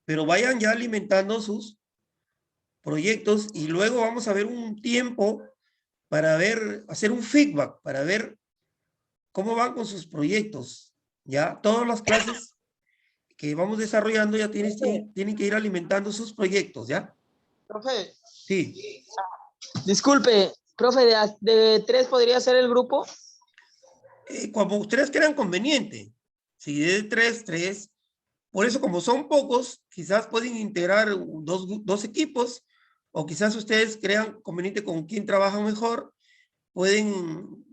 pero vayan ya alimentando sus proyectos y luego vamos a ver un tiempo para ver, hacer un feedback, para ver cómo van con sus proyectos. Ya todas las clases que vamos desarrollando ya tienen que ir alimentando sus proyectos, ¿ya? Profe, Sí. disculpe, profe, de 3 podría ser el grupo. Como ustedes crean conveniente. Si de 3. Por eso, como son pocos, quizás pueden integrar dos equipos, o quizás ustedes crean conveniente con quién trabajan mejor, pueden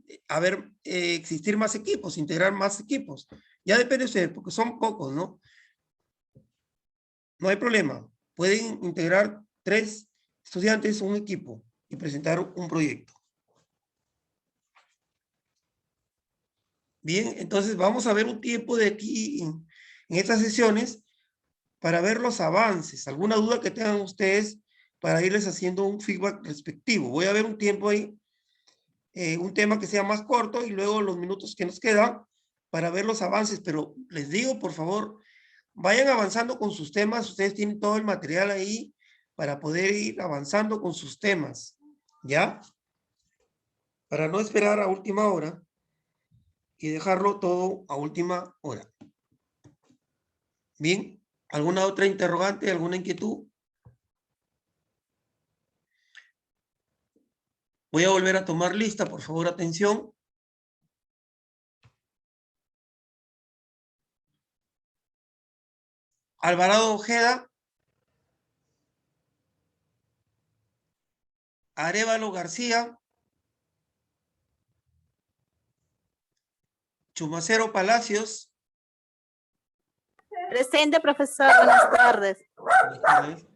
existir más equipos, integrar más equipos. Ya depende de ustedes, porque son pocos, ¿no? No hay problema. Pueden integrar 3 estudiantes un equipo y presentar un proyecto. Bien, entonces vamos a ver un tiempo de aquí en estas sesiones para ver los avances. ¿Alguna duda que tengan ustedes para irles haciendo un feedback respectivo? Voy a ver un tiempo ahí, un tema que sea más corto y luego los minutos que nos quedan para ver los avances. Pero les digo, por favor, vayan avanzando con sus temas. Ustedes tienen todo el material ahí para poder ir avanzando con sus temas. ¿Ya? Para no esperar a última hora y dejarlo todo a última hora. Bien, ¿alguna otra interrogante, alguna inquietud? Voy a volver a tomar lista, por favor, atención. Alvarado Ojeda. Arévalo García. Chumacero Palacios. Presente, profesor. Buenas tardes. Buenas tardes.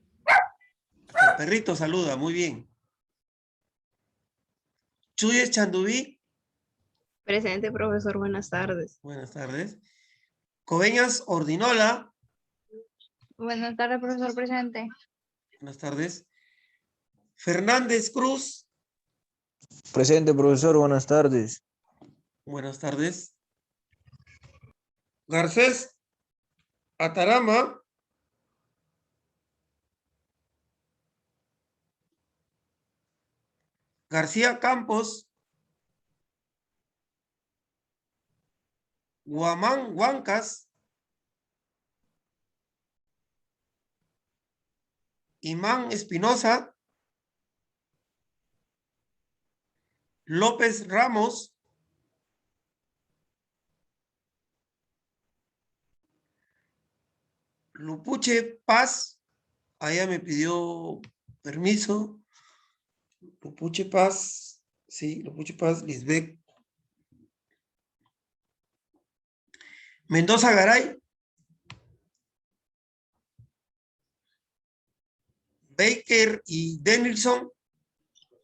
El perrito saluda, muy bien. Chuyes Chandubí. Presente, profesor. Buenas tardes. Buenas tardes. Coveñas Ordinola. Buenas tardes, profesor presente. Buenas tardes. Fernández Cruz. Presente, profesor, buenas tardes. Buenas tardes. Garcés Atarama. García Campos. Guamán Huancas. Imán Espinosa. López Ramos. Lupuche Paz. Ella me pidió permiso. Lupuche Paz. Sí, Lupuche Paz, Lisbeth. Mendoza Garay. Baker y Denilson.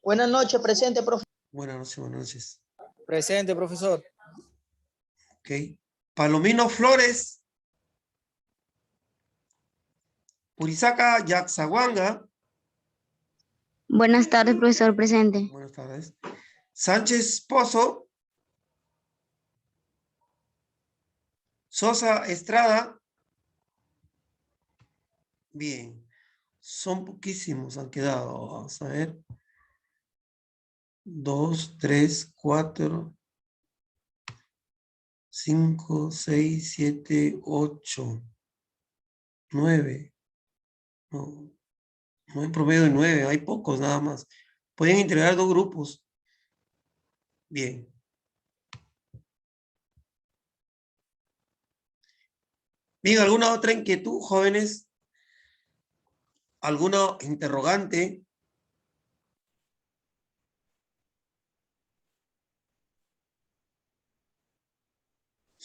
Buenas noches, presente, profe. Buenas noches, buenas noches. Presente, profesor. Ok. Palomino Flores. Purizaca Yaxahuanga. Buenas tardes, profesor presente. Buenas tardes. Sánchez Pozo. Sosa Estrada. Bien. Son poquísimos, han quedado. Vamos a ver. 2, 3, 4, 5, 6, 7, 8, 9. No, no hay promedio de 9, hay pocos nada más. Pueden integrar 2 grupos. Bien. Bien, ¿alguna otra inquietud, jóvenes? ¿Alguna interrogante?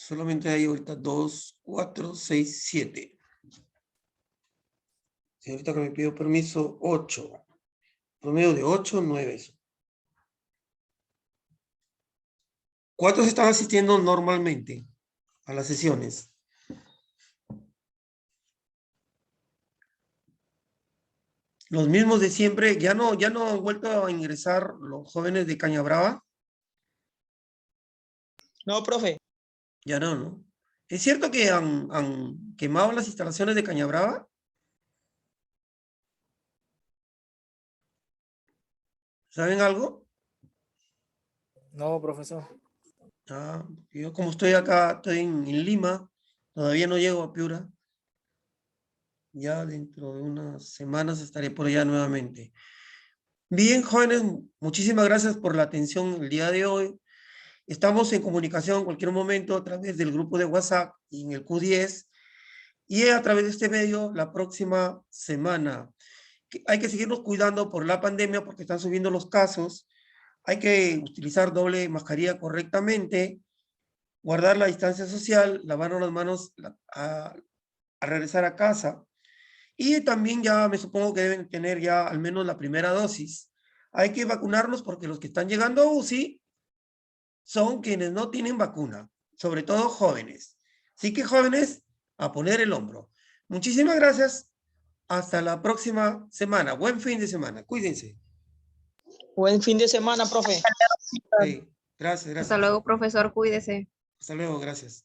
Solamente hay ahorita 2, 4, 6, 7. Si ahorita que me pido permiso, 8. Promedio de 8, 9. ¿Cuántos están asistiendo normalmente a las sesiones? Los mismos de siempre. ¿Ya no han vuelto a ingresar los jóvenes de Cañabrava? No, profe. Ya no, ¿no? ¿Es cierto que han quemado las instalaciones de Cañabrava? ¿Saben algo? No, profesor. Ah, yo como estoy acá, estoy en Lima, todavía no llego a Piura. Ya dentro de unas semanas estaré por allá nuevamente. Bien, jóvenes, muchísimas gracias por la atención el día de hoy. Estamos en comunicación en cualquier momento a través del grupo de WhatsApp y en el Q10 y a través de este medio la próxima semana. Hay que seguirnos cuidando por la pandemia porque están subiendo los casos. Hay que utilizar doble mascarilla correctamente, guardar la distancia social, lavarnos las manos a regresar a casa. Y también ya me supongo que deben tener ya al menos la primera dosis. Hay que vacunarnos porque los que están llegando a UCI son quienes no tienen vacuna, sobre todo jóvenes. Así que jóvenes, a poner el hombro. Muchísimas gracias. Hasta la próxima semana. Buen fin de semana. Cuídense. Buen fin de semana, profe. Sí, gracias, Hasta gracias. luego, profesor, cuídese. Hasta luego, gracias.